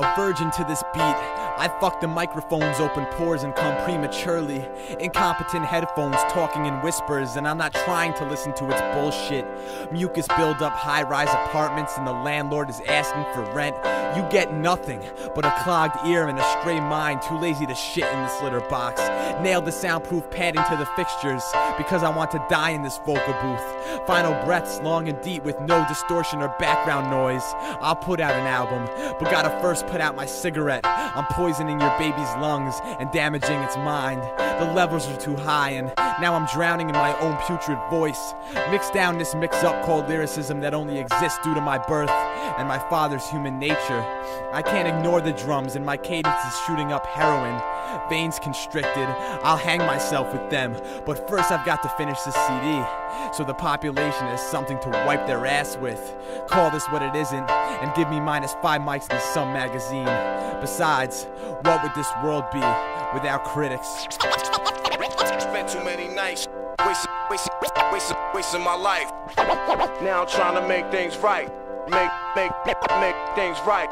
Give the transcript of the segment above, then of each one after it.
a virgin to this beat. I fuck the microphones, open pores and come prematurely. Incompetent headphones talking in whispers, and I'm not trying to listen to its bullshit. Mucus build up high-rise apartments and the landlord is asking for rent. You get nothing but a clogged ear and a stray mind, too lazy to shit in this litter box. Nailed the soundproof padding to the fixtures because I want to die in this vocal booth. Final breaths long and deep with no distortion or background noise. I'll put out an album, but gotta first put out my cigarette. I'm poisoning your baby's lungs and damaging its mind. The levels are too high and now I'm drowning in my own putrid voice. Mix down this mix-up called lyricism that only exists due to my birth and my father's human nature. I can't ignore the drums and my cadence is shooting up heroin. Veins constricted, I'll hang myself with them. But first I've got to finish this CD, so the population has something to wipe their ass with. Call this what it isn't, and give me -5 mics in some magazine. Besides, what would this world be without critics? Spent too many nights wasting my life. Now I'm trying to make things right. Make things right.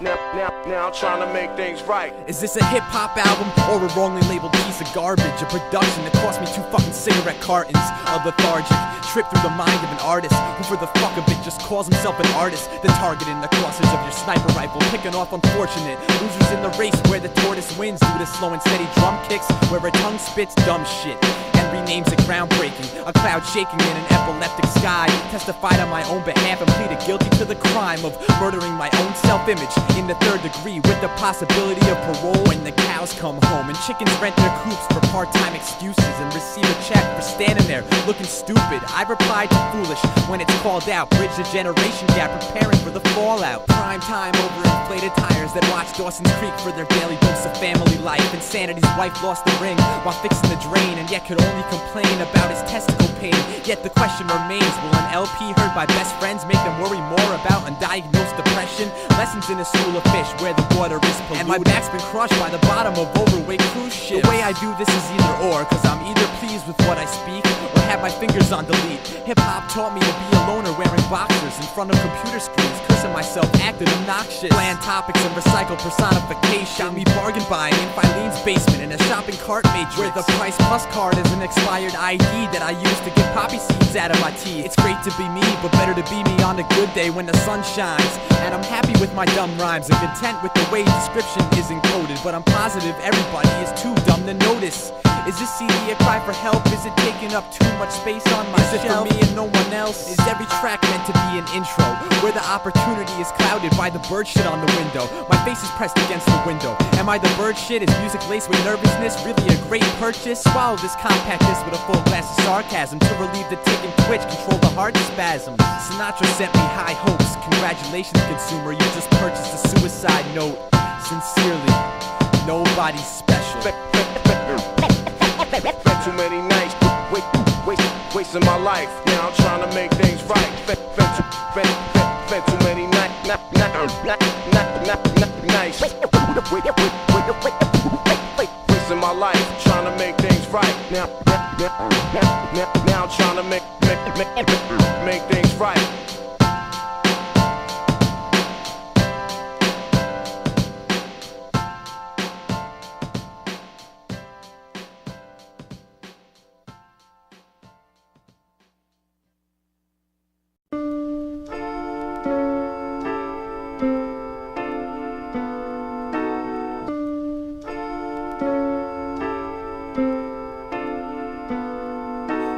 Now I'm trying to make things right. Is this a hip-hop album or a wrongly labeled piece of garbage? A production that cost me 2 fucking cigarette cartons. A lethargic trip through the mind of an artist who for the fuck of it just calls himself an artist. The target in the crosses of your sniper rifle, picking off unfortunate losers in the race where the tortoise wins due to slow and steady drum kicks, where a tongue spits dumb shit and renames it groundbreaking. A cloud shaking in an epileptic sky testified on my own behalf and pleaded guilty to the crime of murdering my own self-image in the 3rd degree with the possibility of parole when the cows come home and chickens rent their coops for part-time excuses and receive a check for standing there looking stupid. I replied to foolish when it's called out. Bridge the generation gap, preparing for the fallout. Prime time over inflated tires that watch Dawson's Creek for their daily dose of family life. Insanity's wife lost the ring while fixing the drain and yet could only complain about his testicle pain. Yet the question remains, will an LP heard by best friends make them worry more about undiagnosed depression? Lessons in a school of fish where the water is polluted, and my back's been crushed by the bottom of overweight cruise ships. The way I do this is either or, cause I'm either pleased with what I speak or have my fingers on delete. Hip-hop taught me to be a loner wearing boxers in front of computer screens, cursing myself, acting obnoxious. Bland topics and recycled personification got me bargain buying in Filene's basement in a shopping cart matrix, where the Price Plus card is an expired ID that I use to get poppy seeds out of my tea. It's great to be me, but better to be me on a good day when the sun shines. And I'm happy with my dumb rhymes and content with the way description is encoded, but I'm positive everybody is too dumb to notice. Is this CD a cry for help? Is it taking up too much space on my shelf? Is it for me and no one else? Is every track meant to be an intro where the opportunity is clouded by the bird shit on the window? My face is pressed against the window. Am I the bird shit? Is music laced with nervousness really a great purchase? Swallow this compact disc with a full glass of sarcasm to relieve the tick and twitch, control the heart spasms. Sinatra sent me high hopes. Congratulations, consumer, you just purchased a suicide note. Sincerely, nobody's special. Spent too many nights wasting my life. Now I'm trying to make things right. Spent too many nights wasting my life trying to make things right. Now I'm trying to make things right.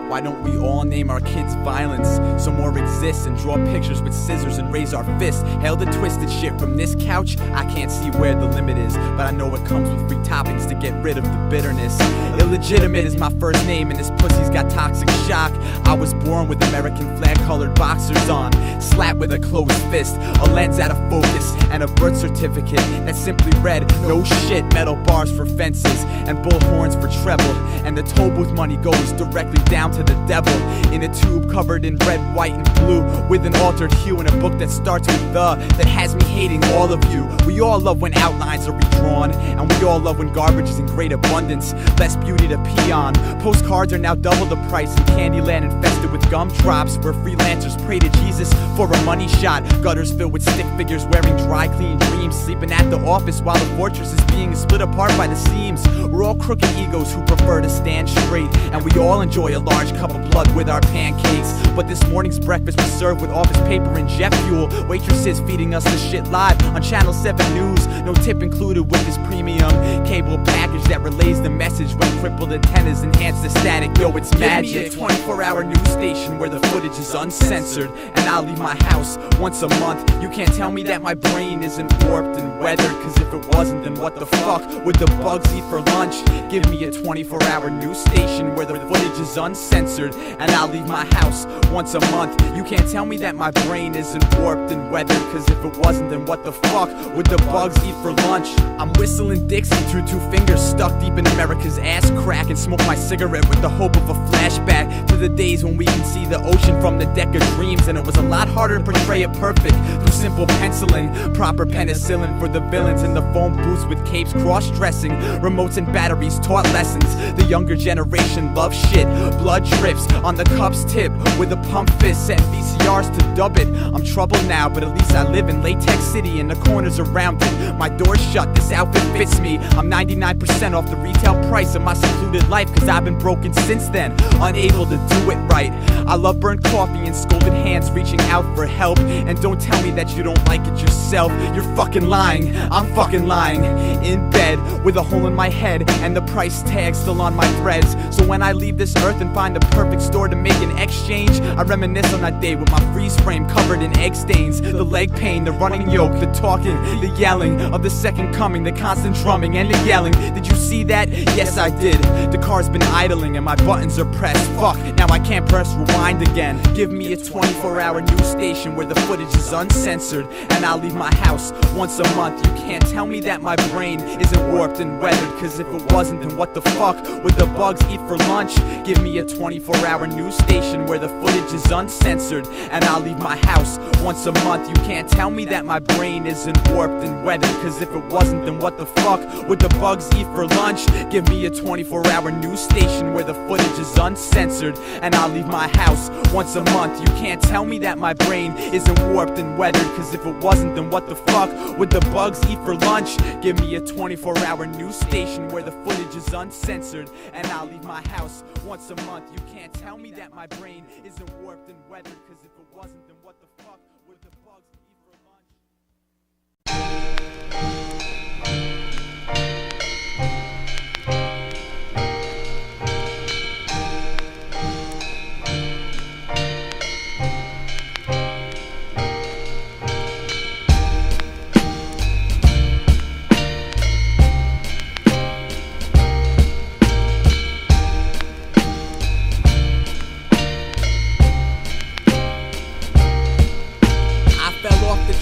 Why don't we all name our kids violence so more exists, and draw pictures with scissors and raise our fists? Hell, the twisted shit from this couch, I can't see where the limit is, but I know it comes with free toppings to get rid of the bitterness. Illegitimate is my first name and this pussy's got toxic shock. I was born with American flag colored boxers on, slapped with a closed fist, a lens out of focus, and a birth certificate that simply read, no shit, metal bars for fences and bullhorns for treble, and the toll booth money goes directly down to the the devil in a tube covered in red, white, and blue, with an altered hue and a book that starts with the, that has me hating all of you. We all love when outlines are redrawn, and we all love when garbage is in great abundance, less beauty to pee on. Postcards are now double the price in Candyland, infested with gumdrops, where freelancers pray to Jesus for a money shot. Gutters filled with stick figures wearing dry clean dreams, sleeping at the office while the fortress is being split apart by the seams. We're all crooked egos who prefer to stand straight, and we all enjoy a large cup of blood with our pancakes. But this morning's breakfast was served with office paper and jet fuel. Waitresses feeding us the shit live on Channel 7 News. No tip included with this premium cable package that relays the message when crippled antennas enhance the static. Yo, it's magic. Give me a 24-hour news station where the footage is uncensored, and I'll leave my house once a month. You can't tell me that my brain isn't warped and weathered, cause if it wasn't, then what the fuck would the bugs eat for lunch? Give me a 24-hour news station where the footage is uncensored, and I'll leave my house once a month. You can't tell me that my brain isn't warped and weathered, cause if it wasn't, then what the fuck would the bugs eat for lunch? I'm whistling Dixie through two fingers stuck deep in America's ass crack, and smoke my cigarette with the hope of a flashback to the days when we can see the ocean from the deck of dreams, and it was a lot harder to portray it perfect through simple penciling. Proper penicillin for the villains in the phone booths with capes cross-dressing. Remotes and batteries taught lessons. The younger generation loves shit. Blood drips on the cup's tip with a pump fist, set VCRs to dub it. I'm troubled now, but at least I live in Latex City and the corners around it. My door's shut, this outfit fits me. I'm 99% off the retail price of my secluded life, cause I've been broken since then, unable to do it right. I love burnt coffee and scolded hands reaching out for help. And don't tell me that you don't like it yourself. You're fucking lying, I'm fucking lying. In bed with a hole in my head and the price tag still on my threads. So when I leave this earth and find the perfect store to make an exchange, I reminisce on that day with my freeze frame covered in egg stains. The leg pain, the running yoke, the talking, the yelling of the second coming, the constant drumming and the yelling. Did you see that? Yes, I did. The car's been idling and my buttons are pressed. Fuck, now I can't press rewind again. Give me a 24-hour news station where the footage is uncensored, and I'll leave my house once a month. You can't tell me that my brain isn't warped and weathered, cause if it wasn't, then what the fuck would the bugs eat for lunch? Give me a 24-hour news station where the footage is uncensored, and I'll leave my house once a month. You can't tell me that my brain isn't warped and weathered, cause if it wasn't, then what the fuck would the bugs eat for lunch? Give me a 24-hour news station where the footage is uncensored, and I'll leave my house once a month. You can't tell me that my brain isn't warped and weathered, cause if it wasn't, then what the fuck would the bugs eat for lunch? Give me a 24-hour news station where the footage is uncensored, and I'll leave my house once a month. You can't tell me that my brain isn't warped and weathered, cause if it wasn't, then what the fuck would the bugs eat for lunch?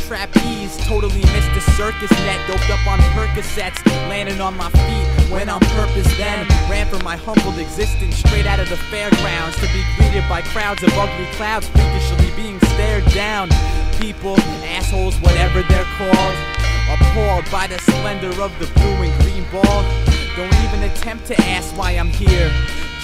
Trapeze, totally missed the circus net, doped up on Percocets, landing on my feet, went on purpose then, ran for my humbled existence, straight out of the fairgrounds, to be greeted by crowds of ugly clouds, freakishly being stared down. People, assholes, whatever they're called, appalled by the splendor of the blue and green ball. Don't even attempt to ask why I'm here,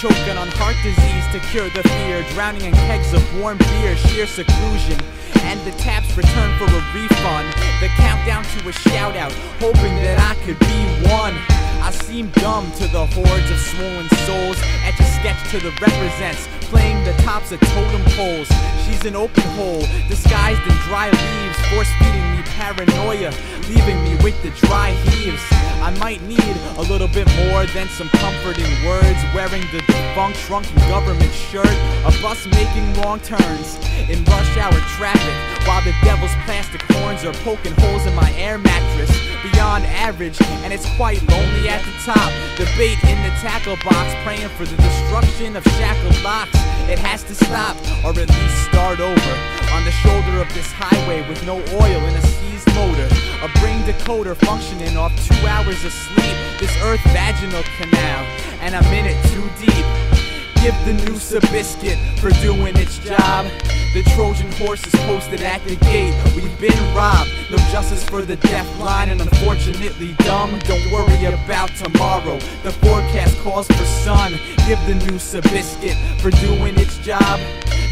choking on heart disease to cure the fear, drowning in kegs of warm beer, sheer seclusion, and the taps return for a refund. The countdown to a shout out, hoping that I could be one. I seem dumb to the hordes of swollen souls, etch a sketch to the represents, playing the tops of totem poles. She's an open hole, disguised in dry leaves, force feeding me paranoia, leaving me with the dry heaves. I might need a little bit more than some comforting words, wearing the defunct shrunken government shirt, a bus making wrong turns in rush hour traffic, while the devil's plastic horns are poking holes in my air mattress, beyond average, and it's quite lonely at the top. The bait in the tackle box, praying for the destruction of shackled locks. It has to stop, or at least start over, on the shoulder of this highway with no oil in a seized motor, a brain decoder functioning off 2 hours of sleep, this earth vaginal canal, and I'm in it too deep. Give the noose a biscuit for doing its job. The Trojan horse is posted at the gate. We've been robbed, no justice for the deafblind and unfortunately dumb. Don't worry about tomorrow, the forecast calls for sun. Give the noose a biscuit for doing its job.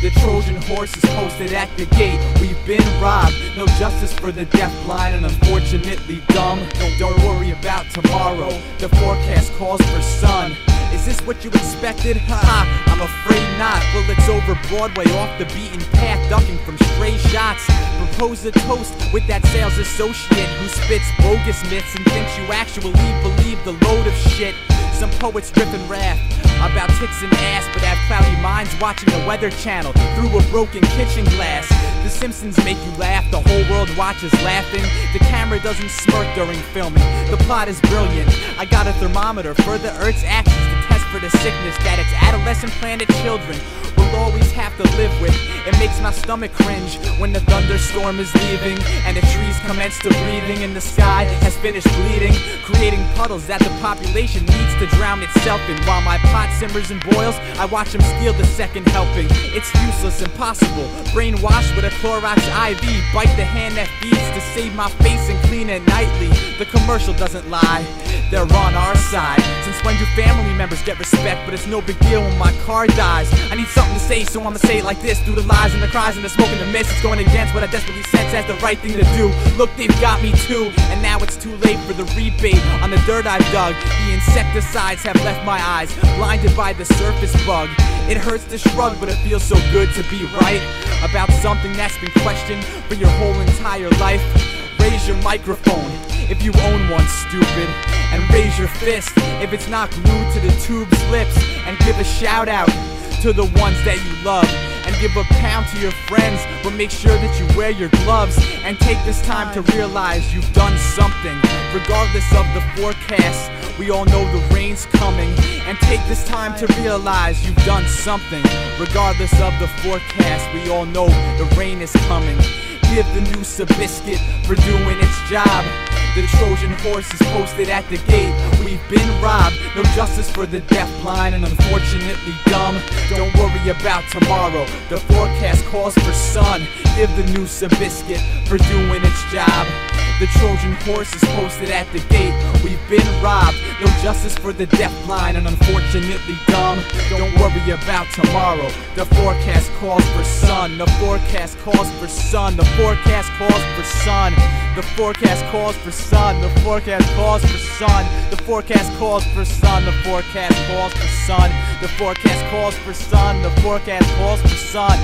The Trojan horse is posted at the gate. We've been robbed, no justice for the deafblind and unfortunately dumb. Don't worry about tomorrow, the forecast calls for sun. Is this what you expected? Ha, I'm afraid not. Bullets over Broadway, off the beaten path, ducking from stray shots. Propose a toast with that sales associate who spits bogus myths and thinks you actually believe the load of shit. Some poets ripping wrath about tits and ass, but have cloudy minds watching the Weather Channel through a broken kitchen glass. The Simpsons make you laugh, the whole world watches laughing. The camera doesn't smirk during filming, the plot is brilliant. I got a thermometer for the Earth's axis to test for the sickness that its adolescent planet children will always have to live with. It makes my stomach cringe when the thunderstorm is leaving and the trees commence to breathing and the sky has finished bleeding, creating puddles that the population needs to drown itself in. While my pot simmers and boils, I watch them steal the second helping. It's useless, impossible, brainwashed with a Clorox IV. Bite the hand that feeds to save my face and clean it nightly. The commercial doesn't lie, they're on our side. Since when do family members get respect? But it's no big deal when my car dies. I need something to say, so I'ma say it like this. Through the lies and the cries and the smoke and the mist, it's going against what I desperately sense as the right thing to do. Look, they've got me too, and now it's too late for the rebate on the dirt I've dug. The insecticides have left my eyes blinded by the surface bug. It hurts to shrug, but it feels so good to be right about something that's been questioned for your whole entire life. Raise your microphone if you own one, stupid, and raise your fist if it's not glued to the tube's lips, and give a shout out to the ones that you love, and give a pound to your friends, but make sure that you wear your gloves and take this time to realize you've done something. Regardless of the forecast, we all know the rain's coming, and take this time to realize you've done something. Regardless of the forecast, we all know the rain is coming. Give the noose a biscuit for doing its job. The Trojan horse is posted at the gate. We've been robbed, no justice for the deafblind and unfortunately dumb. Don't worry about tomorrow, the forecast calls for sun. Give the noose a biscuit for doing its job. The Trojan horse is posted at the gate. We've been robbed, no justice for the deafblind and unfortunately dumb. Don't worry about tomorrow, the forecast calls for sun. The forecast calls for sun. The forecast calls for sun. The forecast calls for sun. The forecast calls for sun. The forecast calls for sun. The forecast calls for sun. The forecast calls for sun. The forecast calls for sun.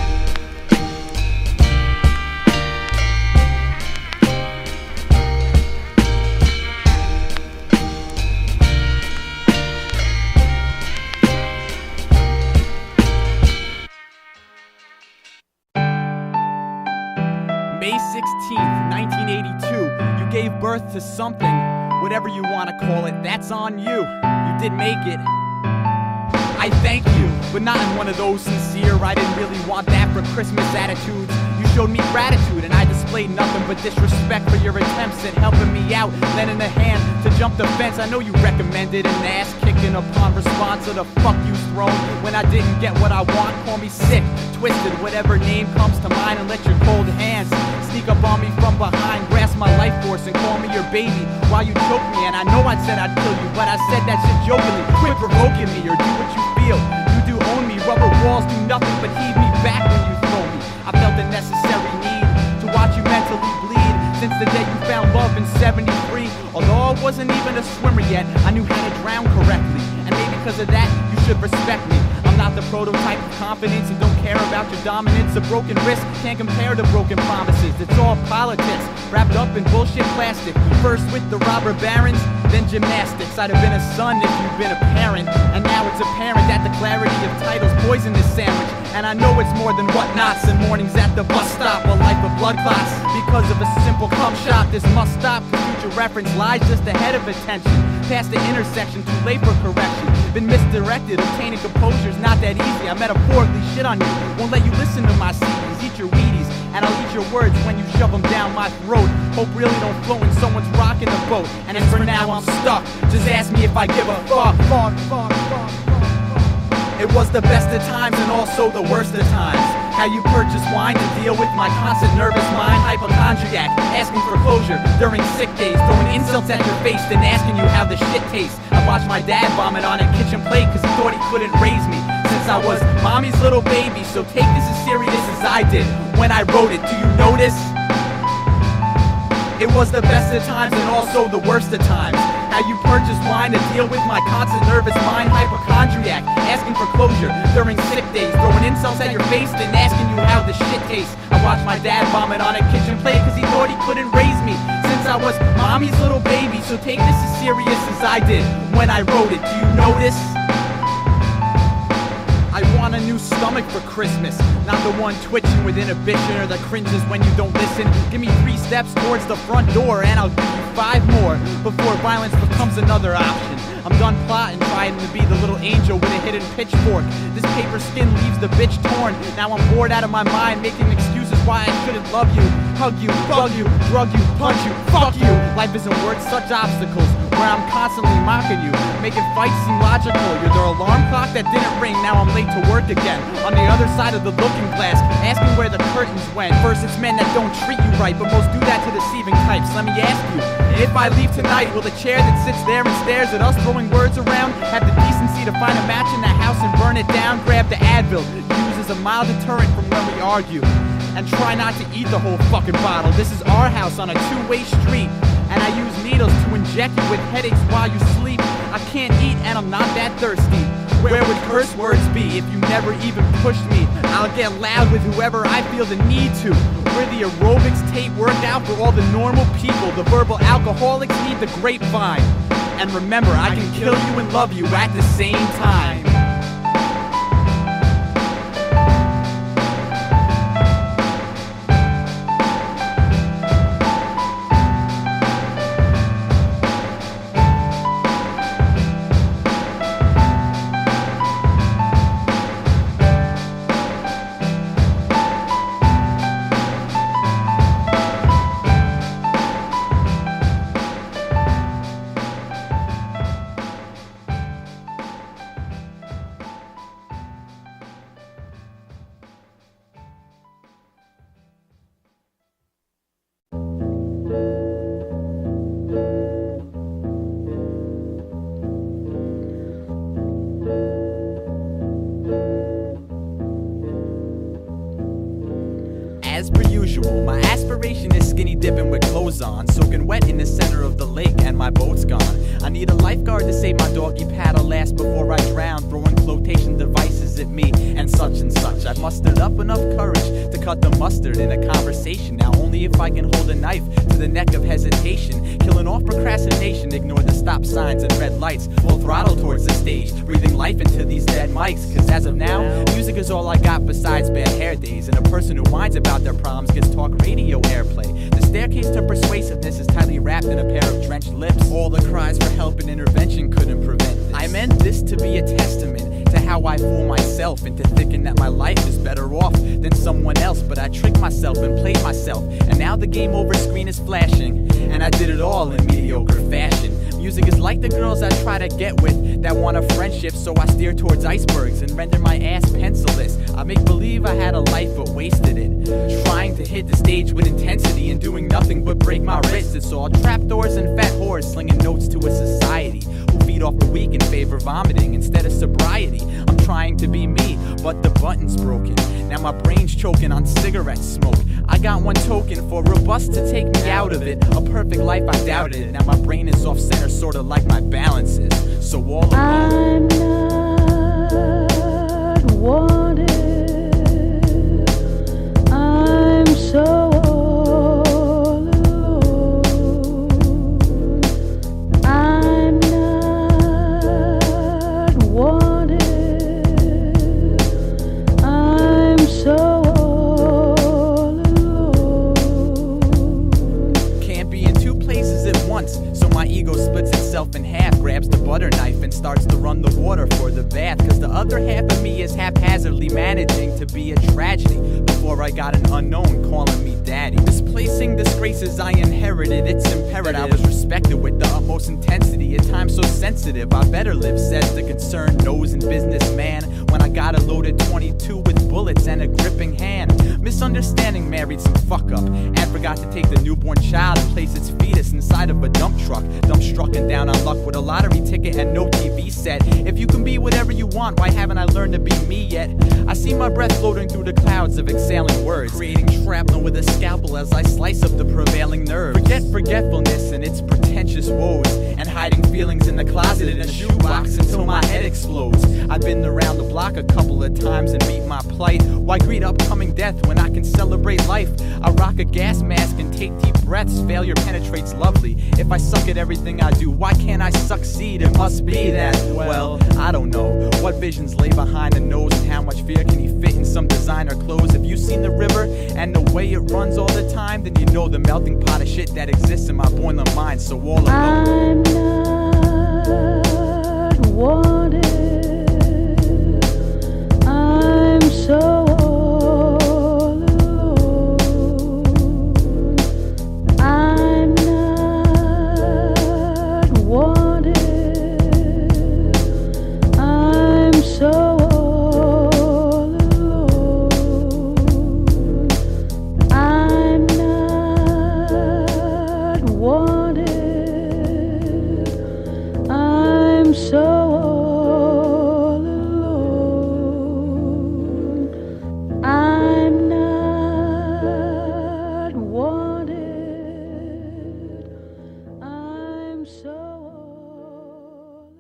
May 16th, 1982, you gave birth to something, whatever you want to call it, that's on you. You did make it. I thank you, but not in one of those sincere, I didn't really want that for Christmas attitudes. You showed me gratitude and I displayed nothing but disrespect for your attempts at helping me out, lending a hand to jump the fence. I know you recommended an ass kicking upon response to the fuck you's thrown when I didn't get what I want. Call me sick, twisted, whatever name comes to mind, and let your cold hands sneak up on me from behind, grasp my life force and call me your baby while you choke me. And I know I said I'd kill you, but I said that shit jokingly. Quit provoking me or do what you feel. You do own me, rubber walls do nothing but heave me back when you throw me. I felt the necessary need to watch you mentally bleed since the day you found love in 73. Although I wasn't even a swimmer yet, I knew how to drown correctly, and maybe because of that, you should respect me. I'm not the prototype of confidence and don't care about your dominance. A broken wrist can't compare to broken promises. It's all politics, wrapped up in bullshit plastic. First with the robber barons, then gymnastics. I'd have been a son if you'd been a parent, and now it's apparent that the clarity of titles poison this sandwich. And I know it's more than whatnots and mornings at the bus stop, a life of blood clots because of a simple cum shot. This must stop, the future reference lies just ahead of attention, past the intersection, too late for correction. Been misdirected, obtaining composure's not that easy. I metaphorically shit on you, won't let you listen to my CDs. Eat your Wheaties, and I'll eat your words when you shove them down my throat. Hope really don't float when someone's rocking the boat. And as for now I'm stuck, just ask me if I give a fuck. It was the best of times and also the worst of times. How you purchase wine to deal with my constant nervous mind. Hypochondriac, asking for closure during sick days. Throwing insults at your face and asking you how the shit tastes. I watched my dad vomit on a kitchen plate cause he thought he couldn't raise me since I was mommy's little baby. So take this as serious as I did when I wrote it. Do you notice? It was the best of times and also the worst of times. How you purchase wine to deal with my constant nervous mind. Hypochondriac, asking for closure during sick days. Throwing insults at your face, then asking you how the shit tastes. I watched my dad vomit on a kitchen plate cause he thought he couldn't raise me since I was mommy's little baby. So take this as serious as I did when I wrote it. Do you notice? I want a new stomach for Christmas, not the one twitching with inhibition or that cringes when you don't listen. Give me 3 steps towards the front door and I'll give you 5 more before violence becomes another option. I'm done plotting, trying to be the little angel with a hidden pitchfork. This paper skin leaves the bitch torn. Now I'm bored out of my mind, making excuses why I shouldn't love you. Hug you, bug you, drug you, punch you, fuck you. Life isn't worth such obstacles where I'm constantly mocking you, making fights seem logical. You're the alarm clock that didn't ring, now I'm late to work again. On the other side of the looking glass, asking where the curtains went. First it's men that don't treat you right, but most do that to deceiving types. Let me ask you, if I leave tonight, will the chair that sits there and stares at us throwing words around have the decency to find a match in the house and burn it down? Grab the Advil, use as a mild deterrent from when we argue, and try not to eat the whole fucking bottle. This is our house on a 2-way street, and I use needles to inject you with headaches while you sleep. I can't eat and I'm not that thirsty. Where would curse words be if you never even pushed me? I'll get loud with whoever I feel the need to. We're the aerobics tape workout for all the normal people. The verbal alcoholics need the grapevine. And remember, I can kill you and love you at the same time. As per usual, my aspiration is skinny dipping with clothes on, soaking wet in the center of the lake and my boat's gone. I need a lifeguard to save my doggy paddle last before I drown, throwing flotation devices at me and such and such. I've mustered up enough courage to cut the mustard in a conversation. Now only if I can hold a knife to the neck of hesitation, killing off procrastination, ignore the stop signs and red lights, full throttle towards the stage, breathing life into these dead mics. Cause as of now, music is all I got besides bad hair days, and a person who whines about their problems gets talk radio airplay. The staircase to persuasiveness is tightly wrapped in a pair of drenched lips. All the cries for help and intervention couldn't prevent this. I meant this to be a testament to how I fool myself into thinking that my life is better off than someone else. But I tricked myself and played myself, and now the game over screen is flashing, and I did it all in mediocre fashion. Music is like the girls I try to get with that want a friendship, so I steer towards icebergs and render my ass pencilless. I make believe I had a life but wasted it, trying to hit the stage with intensity and doing nothing but break my wrists. It's all trapdoors and fat whores slinging notes to a society who feed off the weak and favor vomiting instead of sobriety. I'm trying to be me, but the button's broken. Now my brain's choking on cigarette smoke. I got one token for a bus to take me out of it. A perfect life, I doubt it. Now my brain is off center, sorta like my balance is. So all alone, I'm not wanted. I'm so all alone. I'm not wanted. I'm so all alone. can't be in two places at once, so my ego splits itself in half, grabs the butter knife and starts to run the water for the bath. Cause the other half of me is haphazardly managing to be a tragedy before before I got an unknown calling me daddy. Misplacing disgraces I inherited, it's imperative I was respected with the utmost intensity. At times so sensitive, I better live, says the concerned nose and businessman. When I got a loaded 22 with bullets and a gripping hand. Misunderstanding married some fuck up and forgot to take the newborn child and place its fetus inside of a dump truck. Dumbstruck and down on luck with a lottery ticket and no TV set. If you can be whatever you want, why haven't I learned to be me yet? I see my breath floating through the clouds of exhaling words, creating shrapnel with a scalpel as I slice up the prevailing nerve. Forget forgetfulness and its pretentious woes, and hiding feelings in the closet in a shoebox until my head explodes. I've been around the block a couple of times and meet my plight. Why greet upcoming death when I can celebrate life? I rock a gas mask and take deep breaths. Failure penetrates lovely. If I suck at everything I do, why can't I succeed? It must be that, well, I don't know. What visions lay behind the nose, and how much fear can he fit in some designer clothes? Have you seen the river and the way it runs all the time? Then you know the melting pot of shit that exists in my boiling mind. So all alone, I'm not wanted. I'm so all alone. I'm not wanted. I'm so all alone. I'm not wanted. I'm so all alone. I'm not wanted. I'm so all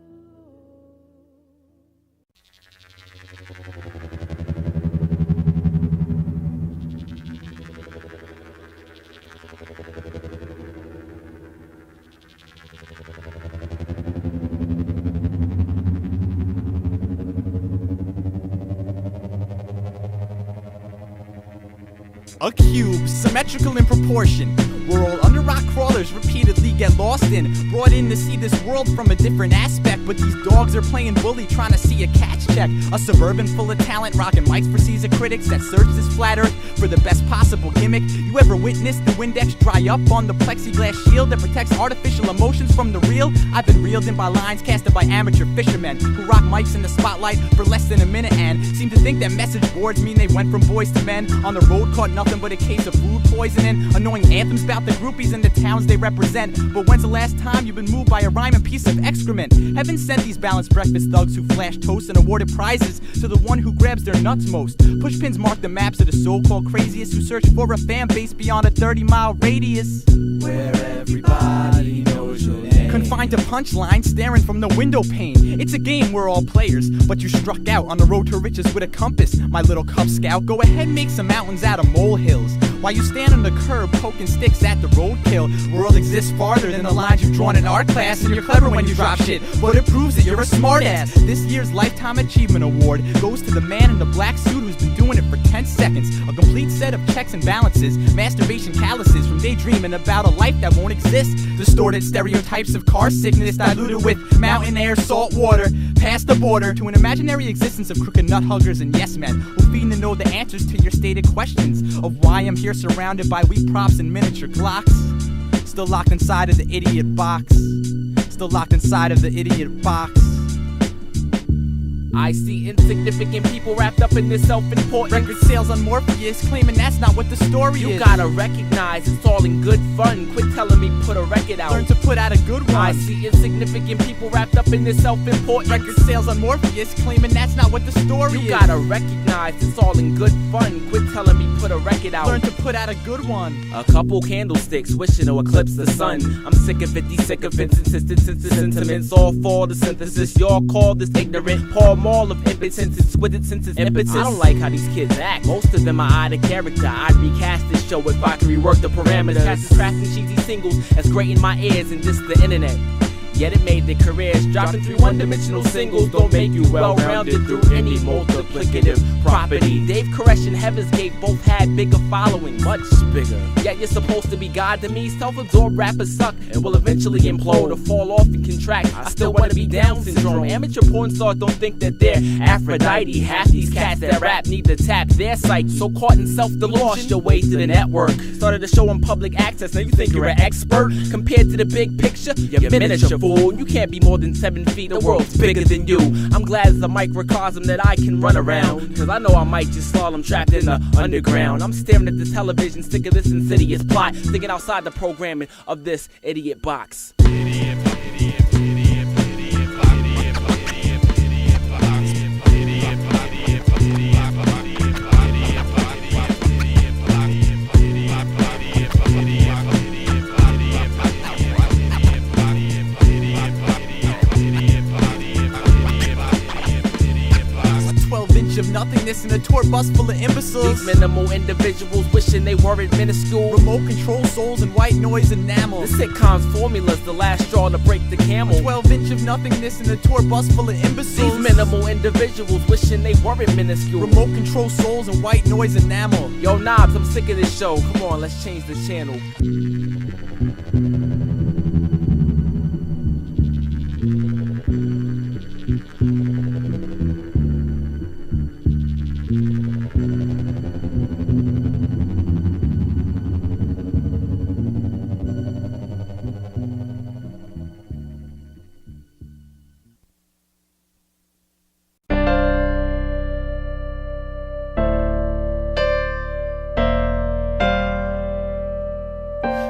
a cube, symmetrical in proportion. We're all under rock crawlers, repeatedly get lost in, brought in to see this world from a different aspect. But these dogs are playing bully, trying to see a catch check. A suburban full of talent, rocking mics for Caesar critics that search this flat earth for the best possible gimmick. You ever witnessed the Windex dry up on the plexiglass shield that protects artificial emotions from the real? I've been reeled in by lines casted by amateur fishermen who rock mics in the spotlight for less than a minute and seem to think that message boards mean they went from boys to men. On the road caught nothing but a case of food poisoning, annoying anthems about the groupies and the towns they represent. But when's the last time you've been moved by a rhyming piece of excrement? Heaven sent these balanced breakfast thugs who flash toast and awarded prizes to the one who grabs their nuts most. Pushpins mark the maps of the so-called craziest who search for a fan base beyond a 30-mile radius, where everybody knows your name. confined to punchlines staring from the window pane. It's a game, we're all players, but you struck out on the road to riches with a compass. My little Cub Scout, go ahead and make some mountains out of molehills while you stand on the curb poking sticks at the roadkill. World exists farther than the lines you've drawn in art class, and you're clever when you drop shit, but it proves that you're a smartass. This year's Lifetime Achievement Award goes to the man in the black suit who's been doing it for 10 seconds. A complete set of checks and balances, masturbation calluses from daydreaming about a life that won't exist. Distorted stereotypes of car sickness diluted with mountain air, salt water, past the border to an imaginary existence of crooked nut huggers and yes men who feign to know the answers to your stated questions of why I'm here surrounded by weak props and miniature Glocks. Still locked inside of the idiot box. Still locked inside of the idiot box. I see insignificant people wrapped up in this self-importance. Record sales on Morpheus claiming that's not what the story is. You gotta recognize it's all in good fun. Quit telling me put a record out. Learn to put out a good one. I see insignificant people wrapped up in this self-importance. Record sales on Morpheus claiming that's not what the story is. You gotta recognize it's all in good fun. Quit telling me put a record out. Learn to put out a good one. A couple candlesticks wishing to eclipse the sun. I'm sick of it, these sycophants insistent sentiments all for the synthesis. Y'all call this ignorant. Pour all of impotence, exquisite since its impetus. I don't like how these kids act. Most of them are out of character. I'd recast this show if I could rework the parameters. Cast is crafting cheesy singles as great in my ears and just the internet. Yet it made their careers. Dropping 3 one-dimensional singles don't make you well-rounded through any multiplicative property. Dave Koresh and Heaven's Gate both had bigger followings, much bigger. Yet you're supposed to be God to me. Self-absorbed rappers suck and will eventually implode or fall off and contract. I still wanna be Down syndrome. Amateur porn stars don't think that they're Aphrodite. Half these cats that rap need to tap their psyche. So caught in self-delusion, lost your way to the network. Started a show on public access. Now you think you're an expert compared to the big picture? You're miniature, fool. You can't be more than 7 feet. The world's bigger than you. I'm glad it's a microcosm that I can run around, cause I know I might just slalom trapped in the underground. I'm staring at the television, sick of this insidious plot, thinking outside the programming of this idiot box. Of nothingness in a tour bus full of imbeciles. These minimal individuals wishing they weren't minuscule. Remote control souls and white noise enamel. The sitcom's formula's the last straw to break the camel. 12-inch of nothingness in a tour bus full of imbeciles. These minimal individuals wishing they weren't minuscule. Remote control souls and white noise enamel. Yo, Nobs, I'm sick of this show. Come on, let's change the channel.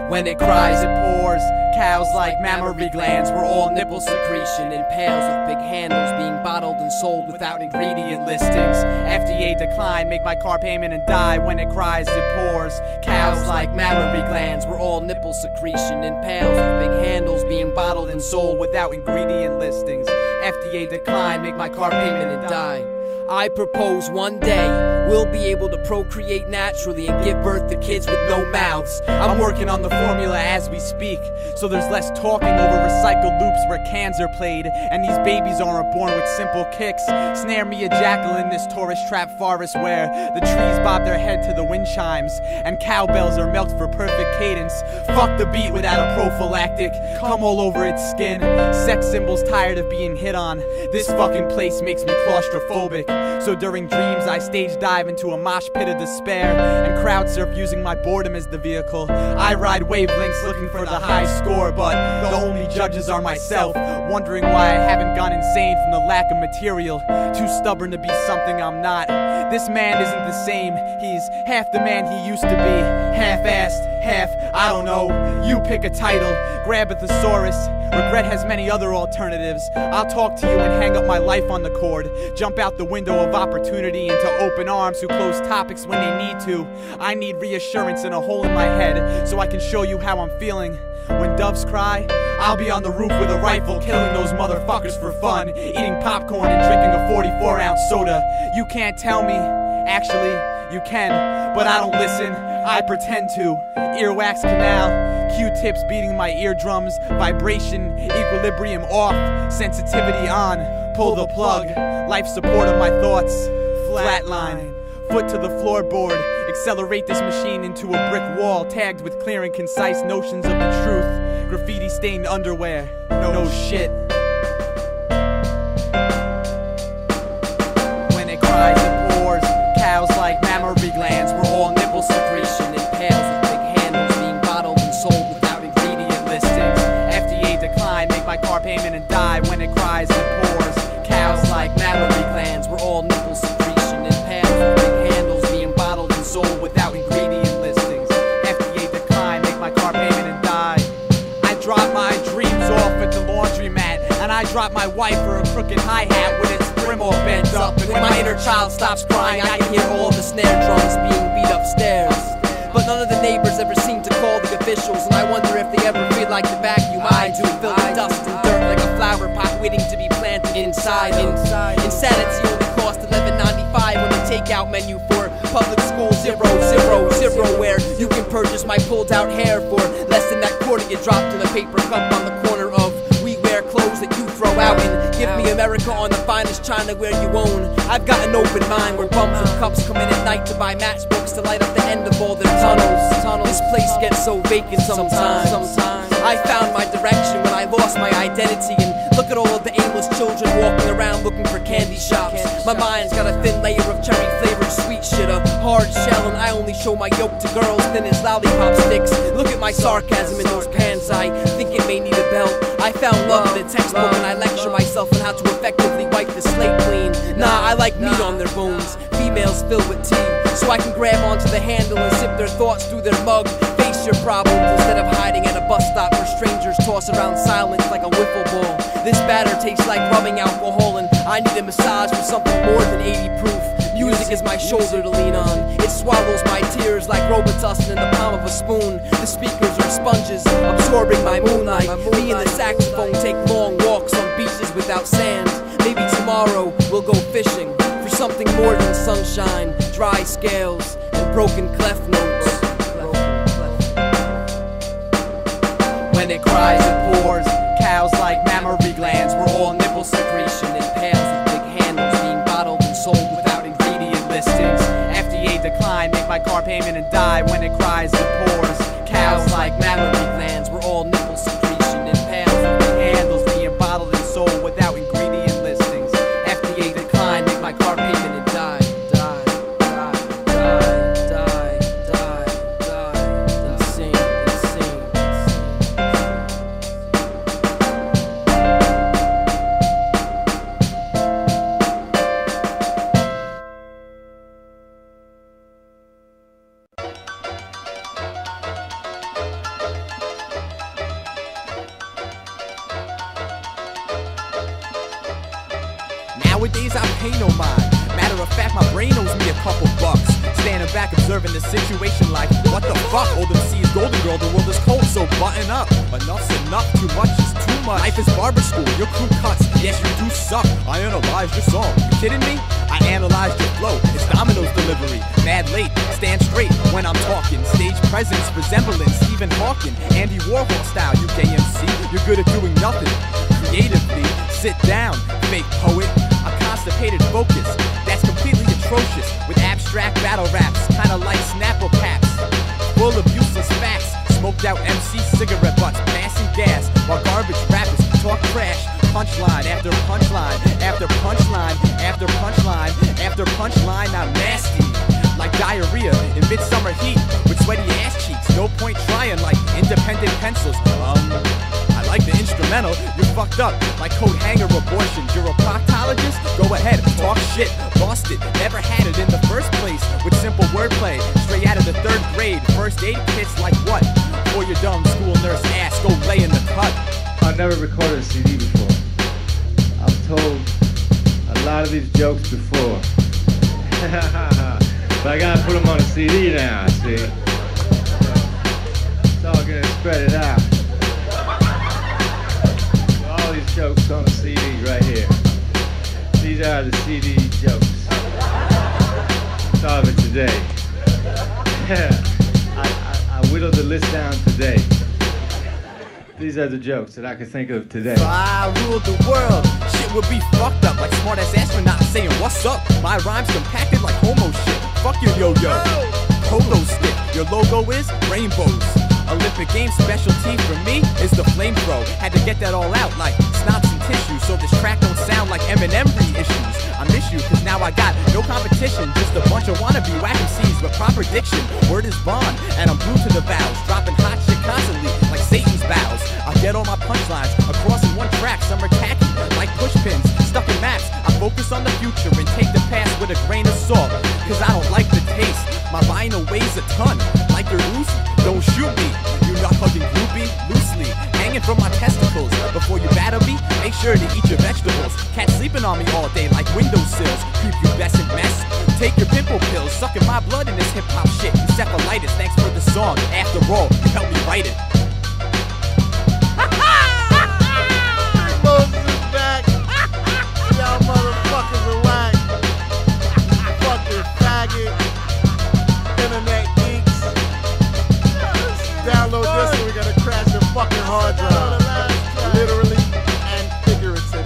When it cries, it pours. Cows like mammary glands. We're all nipple secretion in pails with big handles, being bottled and sold without ingredient listings. FDA decline, make my car payment and die. When it cries, it pours. Cows like mammary glands. We're all nipple secretion in pails with big handles, being bottled and sold without ingredient listings. FDA decline, make my car payment and die. I propose one day we'll be able to procreate naturally and give birth to kids with no mouths. I'm working on the formula as we speak, so there's less talking over recycled loops where cans are played, and these babies aren't born with simple kicks. Snare me a jackal in this tourist trap forest where the trees bob their head to the wind chimes and cowbells are milked for perfect cadence. Fuck the beat without a prophylactic, come all over its skin. Sex symbols tired of being hit on. This fucking place makes me claustrophobic. So during dreams I stage dive into a mosh pit of despair and crowd surf using my boredom as the vehicle. I ride wavelengths looking for the high score, but the only judges are myself, wondering why I haven't gone insane from the lack of material. Too stubborn to be something I'm not. This man isn't the same, he's half the man he used to be. Half-assed, half, I don't know. You pick a title, grab a thesaurus. Regret has many other alternatives. I'll talk to you and hang up my life on the cord. Jump out the window of opportunity into open arms who close topics when they need to. I need reassurance and a hole in my head so I can show you how I'm feeling. When doves cry, I'll be on the roof with a rifle, killing those motherfuckers for fun, eating popcorn and drinking a 44-ounce soda. You can't tell me, actually, you can, but I don't listen, I pretend to. Earwax canal, Q-tips beating my eardrums, vibration, equilibrium off, sensitivity on, pull the plug, life support of my thoughts, flatline, foot to the floorboard, accelerate this machine into a brick wall tagged with clear and concise notions of the truth, graffiti stained underwear, no shit. When it cries, it pours, cows like mammary glands, we're all nipple secretion in pails with big handles, being bottled and sold without ingredient listings. FDA decline, make my car payment and die. When it cries, it pours, cows like mammary glands, we're all nipple secretion in pails with big handles, being bottled and sold without ingredient listings. FDA decline, make my car payment and die. I drop my dreams off at the laundromat, and I drop my wife for a crooked hi-hat with its brim all bent up. And when my inner child stops crying, I can hear all the snare drums being beat upstairs. But none of the neighbors ever seem to call the officials, and I wonder if they ever feel like the vacuum I do, fill the dust and dirt like a flower pot waiting to be planted inside. Insanity only cost $11.95 on the takeout menu for public school 000, where you can purchase my pulled out hair for less than that quarter you dropped in a paper cup on the corner of Give me America on the finest china where you own. I've got an open mind where bums and cups come in at night to buy matchbooks to light up the end of all their tunnels. This place gets so vacant sometimes. I found my direction when I lost my identity, and look at all of the aimless children walking around looking for candy shops. My mind's got a thin layer of cherry flavored sweet shit, a hard shell, and I only show my yolk to girls thin as lollipop sticks. Look at my sarcasm in those pants, I think it may need a belt. I found love in a textbook and I lecture myself on how to effectively wipe the slate clean. Nah, I like meat on their bones, females filled with tea, so I can grab onto the handle and sip their thoughts through their mug. Face your problems instead of hiding at a bus stop where strangers toss around silence like a wiffle ball. This batter tastes like rubbing alcohol, and I need a massage with something more than 80 proof. Music is my shoulder to lean on. It swallows my tears like Robitussin in the palm of a spoon. The speakers are sponges absorbing my moonlight. Me and the saxophone take long walks on beaches without sand. Maybe tomorrow we'll go fishing for something more than sunshine, dry scales, and broken clef notes. When it cries and pours, cows like mammary glands. We're all nipple secretion in pails with big handles, being bottled and sold without ingredient listings. FDA decline, make my car payment and die. When it cries and pours, cows like mammary glands. We're all nipple secretion in pails with big handles, being bottled and sold without ingredient listings. FDA decline, make my car payment and die. Nowadays I pay no mind. Matter of fact, my brain owes me a couple bucks. Standing back observing the situation like, what the fuck? Old MC is golden girl, the world is cold, so button up. Enough's enough, too much is too much. Life is barber school, your crew cuts, yes you do suck. I analyzed your song, you kidding me? I analyzed your flow, it's Domino's delivery. Mad late, stand straight when I'm talking. Stage presence, resemblance, Stephen Hawking. Andy Warhol style, you gay MC. You're good at doing nothing. Creatively, sit down, fake poet. A constipated focus, that's completely atrocious. With abstract battle raps, kinda like Snapple caps. Full of useless facts, smoked out MC cigarette butts, passing gas. While garbage rappers talk trash. Punchline after punchline, after punchline, after punchline, after punchline, I'm nasty. Like diarrhea in midsummer heat, with sweaty ass cheeks. No point trying like independent pencils. I like the instrumental, you're fucked up like coat hanger abortions. You're a proctologist? Go ahead, talk shit. Lost it, never had it in the first place. With simple wordplay, straight out of the 3rd grade. First aid kits like what? For your dumb school nurse ass, go lay in the cut. I've never recorded a CD before. I've told a lot of these jokes before. But I gotta put them on a CD now, see? It's all gonna spread it out. All these jokes on a CD right here. These are the CD jokes. Thought of it today. I whittled the list down today. These are the jokes that I could think of today. If I ruled the world, shit would be fucked up like smart-ass astronauts saying what's up. My rhymes compacted like homo shit. Fuck your yo-yo. Pogo stick, your logo is rainbows. Olympic Games specialty for me is the flamethrow. Had to get that all out like snots and tissues, so this track don't sound like Eminem reissues. I miss you cause now I got no competition, just a bunch of wannabe whack MCs with proper diction. Word is bond, and I'm blue to the vows, dropping hot shit constantly like Satan's vows. I get all my punchlines across in one track, some are tacky like push pins stuck in maps. I focus on the future and take the past with a grain of salt, cause I don't like the taste. My vinyl weighs a ton, like your Lucy, don't shoot me. You nut hugging groupie, loosely hanging from my testicles. Before you batter me, make sure to eat your vegetables. Cats sleeping on me all day like windowsills. Prepubescent mess, take your pimple pills. Sucking my blood in this hip-hop shit. Encephalitis, thanks for the song. After all, you helped me write it. Moses is back. Y'all motherfuckers are whack. Fucking faggot. Internet geeks. Download this and we're gonna crash your fucking hard drive. Literally and figuratively.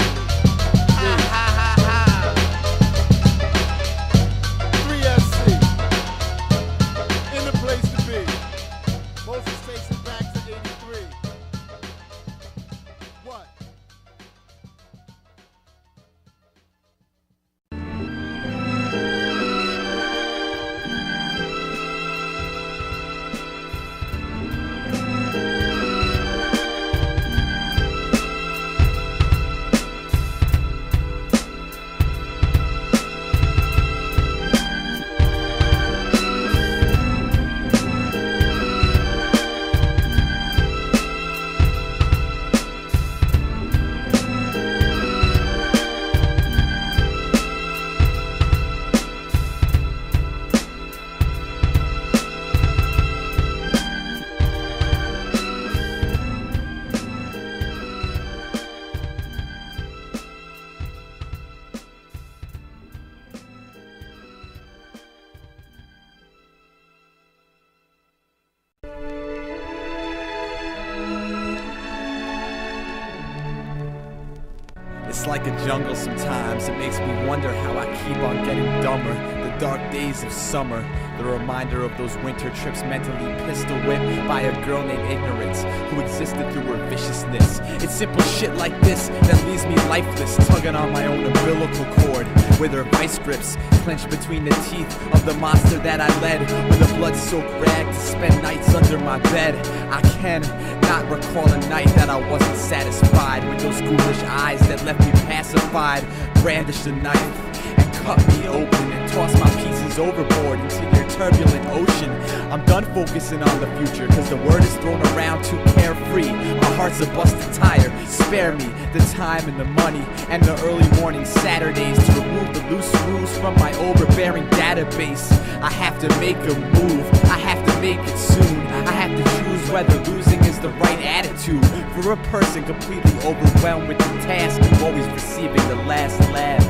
It's like a jungle sometimes. It makes me wonder how I keep on getting dumber. The dark days of summer, the reminder of those winter trips mentally pistol whipped by a girl named Ignorance who existed through her viciousness. It's simple shit like this that leaves me lifeless, tugging on my own umbilical cord with her vice grips clenched between the teeth of the monster that I led with a blood-soaked rag to spend nights under my bed. I can not recall a night that I wasn't satisfied with those ghoulish eyes that left me pacified. Brandished a knife and cut me open and tossed my pieces overboard into your turbulent ocean. I'm done focusing on the future, cause the word is thrown around too carefree. My heart's a busted tire. Spare me the time and the money and the early morning Saturdays to remove the loose screws from my overbearing database. I have to make a move, I have to make it soon. I have to choose whether losing is the right attitude for a person completely overwhelmed with the task of always receiving the last laugh.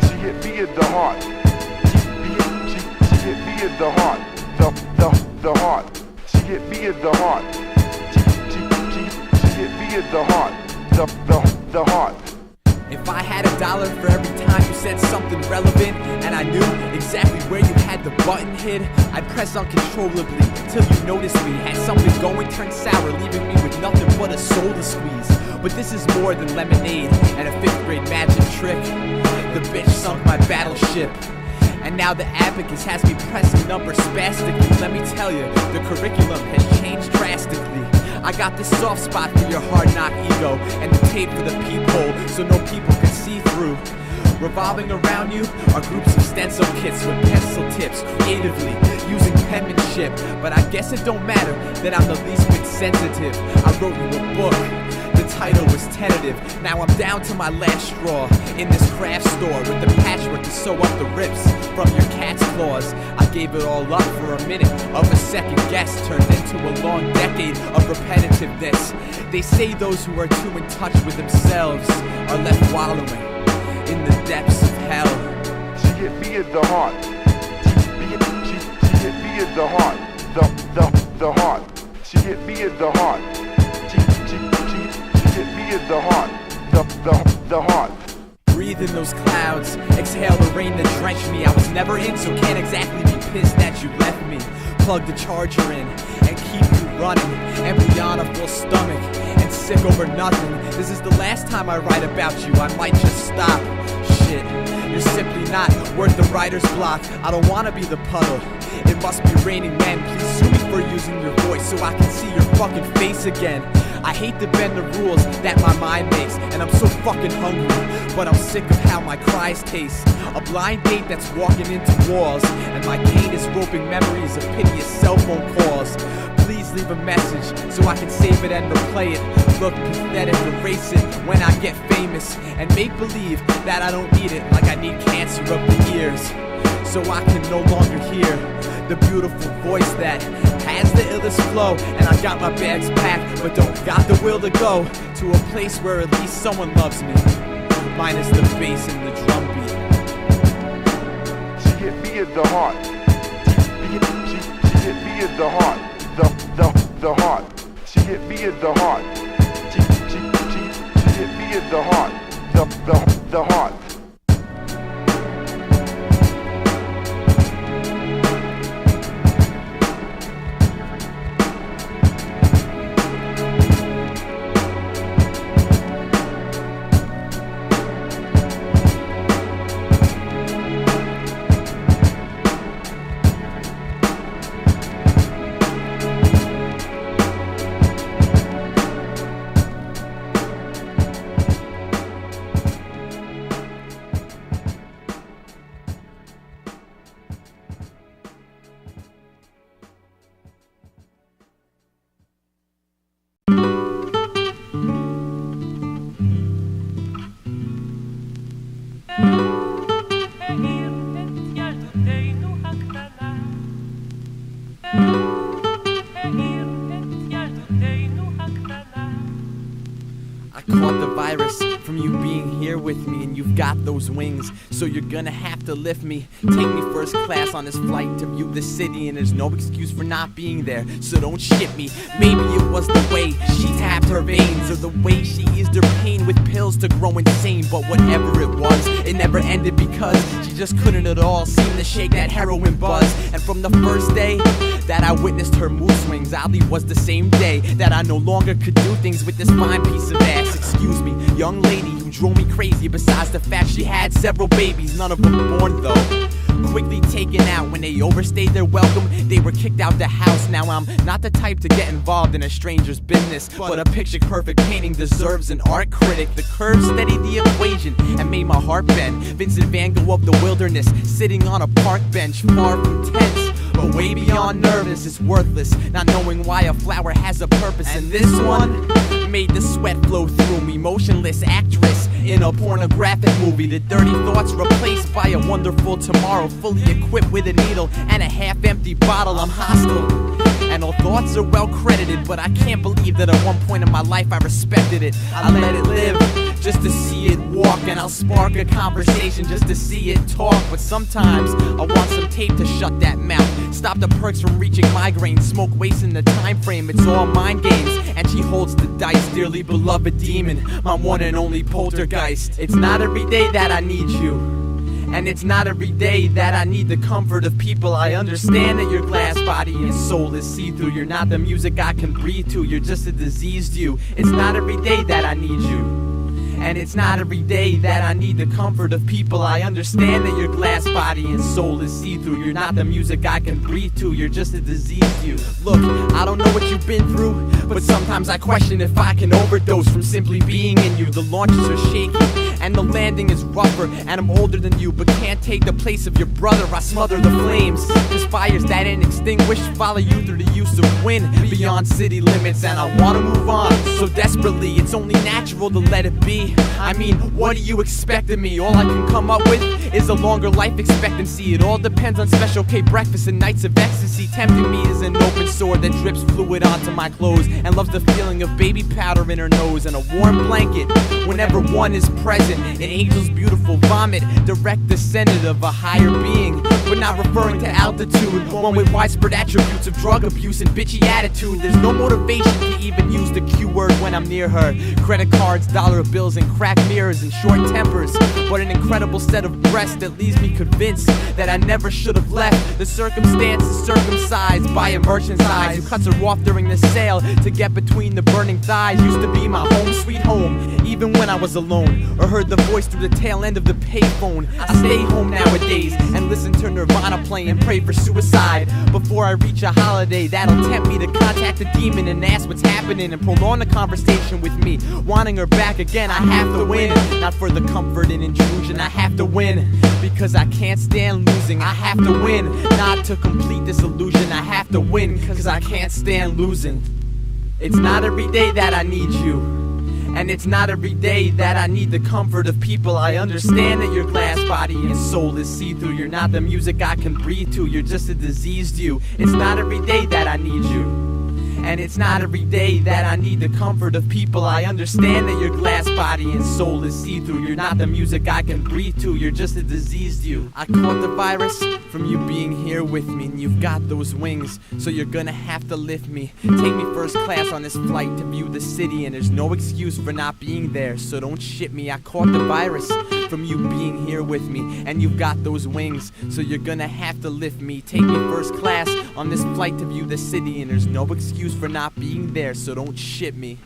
She hit me in the heart. She hit me in the heart. The heart. She hit me in the heart. She hit me in the heart. The heart. If I had $1 for every time you said something relevant and I knew exactly where you had the button hid, I'd press uncontrollably till you noticed me had something going, turned sour, leaving me with nothing but a soul to squeeze. But this is more than lemonade and a 5th grade magic trick. The bitch sunk my battleship, and now the abacus has me pressing numbers spastically. Let me tell you, the curriculum has changed drastically. I got this soft spot for your hard knock ego and the tape for the peephole so no people can see through. Revolving around you are groups of stencil kits with pencil tips, creatively using penmanship. But I guess it don't matter that I'm the least bit sensitive. I wrote you a book. The title was tentative. Now I'm down to my last straw in this craft store with the patchwork to sew up the rips from your cat's claws. I gave it all up for a minute of a second guess turned into a long decade of repetitiveness. They say those who are too in touch with themselves are left wallowing in the depths of hell. She hit me in the heart. She hit me in the heart. The heart. She hit me in the heart. She hit me in the heart. The heart. Breathe in those clouds, exhale the rain that drenched me. I was never in, so can't exactly be pissed that you left me. Plug the charger in and keep you running, empty on a full stomach and sick over nothing. This is the last time I write about you, I might just stop. Shit, you're simply not worth the writer's block. I don't wanna be the puddle. It must be raining men. Please sue me for using your voice so I can see your fucking face again. I hate to bend the rules that my mind makes, and I'm so fucking hungry, but I'm sick of how my cries taste. A blind date that's walking into walls, and my cane is roping memories of piteous cell phone calls. Please leave a message so I can save it and replay it. Look pathetic, erase it when I get famous, and make believe that I don't need it like I need cancer of the ears. So I can no longer hear the beautiful voice that has the illest flow. And I got my bags packed, but don't got the will to go to a place where at least someone loves me, minus the bass and the drum beat. She hit me in the heart. She hit me in the heart. The heart. She hit me in the heart. She hit me in the heart. The heart. you being here with me, and you've got those wings, so you're gonna have to lift me. Take me first class on this flight to view the city, and there's no excuse for not being there, so don't shit me. Maybe it was the way she tapped her veins, or the way she eased her pain with pills to grow insane. But whatever it was, it never ended, because she just couldn't at all seem to shake that heroin buzz. And from the first day that I witnessed her mood swings, oddly was the same day that I no longer could do things with this fine piece of ass. Excuse me, young lady who drove me crazy, besides the fact she had several babies, none of them born though. Quickly taken out when they overstayed their welcome, they were kicked out the house. Now I'm not the type to get involved in a stranger's business, but a picture-perfect painting deserves an art critic. The curve steadied the equation and made my heart bend. Vincent Van Gogh of the wilderness, sitting on a park bench, far from tense, but way beyond nervous. It's worthless not knowing why a flower has a purpose, and this one made the sweat flow through me. Motionless actress in a pornographic movie. The dirty thoughts replaced by a wonderful tomorrow, fully equipped with a needle and a half-empty bottle. I'm hostile, and all thoughts are well credited, but I can't believe that at one point in my life I respected it. I let it live just to see it walk, and I'll spark a conversation just to see it talk. But sometimes I want some tape to shut that mouth, stop the perks from reaching migraine, smoke wasting the time frame. It's all mind games, and she holds the dice. Dearly beloved demon, my one and only poltergeist. It's not every day that I need you, and it's not every day that I need the comfort of people. I understand that your glass body and soul is see-through. You're not the music I can breathe to, you're just a diseased you. It's not every day that I need you, and it's not every day that I need the comfort of people. I understand that your glass body and soul is see-through. You're not the music I can breathe to, you're just a diseased you. Look, I don't know what you've been through, but sometimes I question if I can overdose from simply being in you. The launches are shaky and the landing is rougher, and I'm older than you but can't take the place of your brother. I smother the flames, there's fires that ain't extinguished, follow you through the use of wind beyond city limits, and I wanna move on so desperately. It's only natural to let it be. I mean, what do you expect of me? All I can come up with is a longer life expectancy. It all depends on Special K breakfast and nights of ecstasy. Tempting me is an open sword that drips fluid onto my clothes, and loves the feeling of baby powder in her nose, and a warm blanket whenever one is present. An angel's beautiful vomit, direct descendant of a higher being, but not referring to altitude. One with widespread attributes of drug abuse and bitchy attitude. There's no motivation to even use the Q word when I'm near her. Credit cards, dollar bills, and cracked mirrors and short tempers, but an incredible set of breasts that leaves me convinced that I never should have left. The circumstance is circumcised by a merchant's eyes, who cuts her off during the sale to get between the burning thighs. Used to be my home sweet home, even when I was alone, or heard the voice through the tail end of the payphone. I stay home nowadays and listen to Nirvana play and pray for suicide before I reach a holiday that'll tempt me to contact the demon and ask what's happening, and prolong the conversation with me, wanting her back again. I have to win, not for the comfort and intrusion. I have to win because I can't stand losing. I have to win, not to complete this illusion. I have to win because I can't stand losing. It's not every day that I need you, and it's not every day that I need the comfort of people. I understand that your glass body and soul is see-through. You're not the music I can breathe to, you're just a diseased you. It's not every day that I need you, and it's not every day that I need the comfort of people. I understand that your glass body and soul is see-through. You're not the music I can breathe to, you're just a diseased you. I caught the virus from you being here with me, and you've got those wings, so you're gonna have to lift me. Take me first class on this flight to view the city, and there's no excuse for not being there, so don't shit me. I caught the virus from you being here with me, and you've got those wings, so you're gonna have to lift me. Take me first class on this flight to view the city, and there's no excuse for not being there, so don't shit me.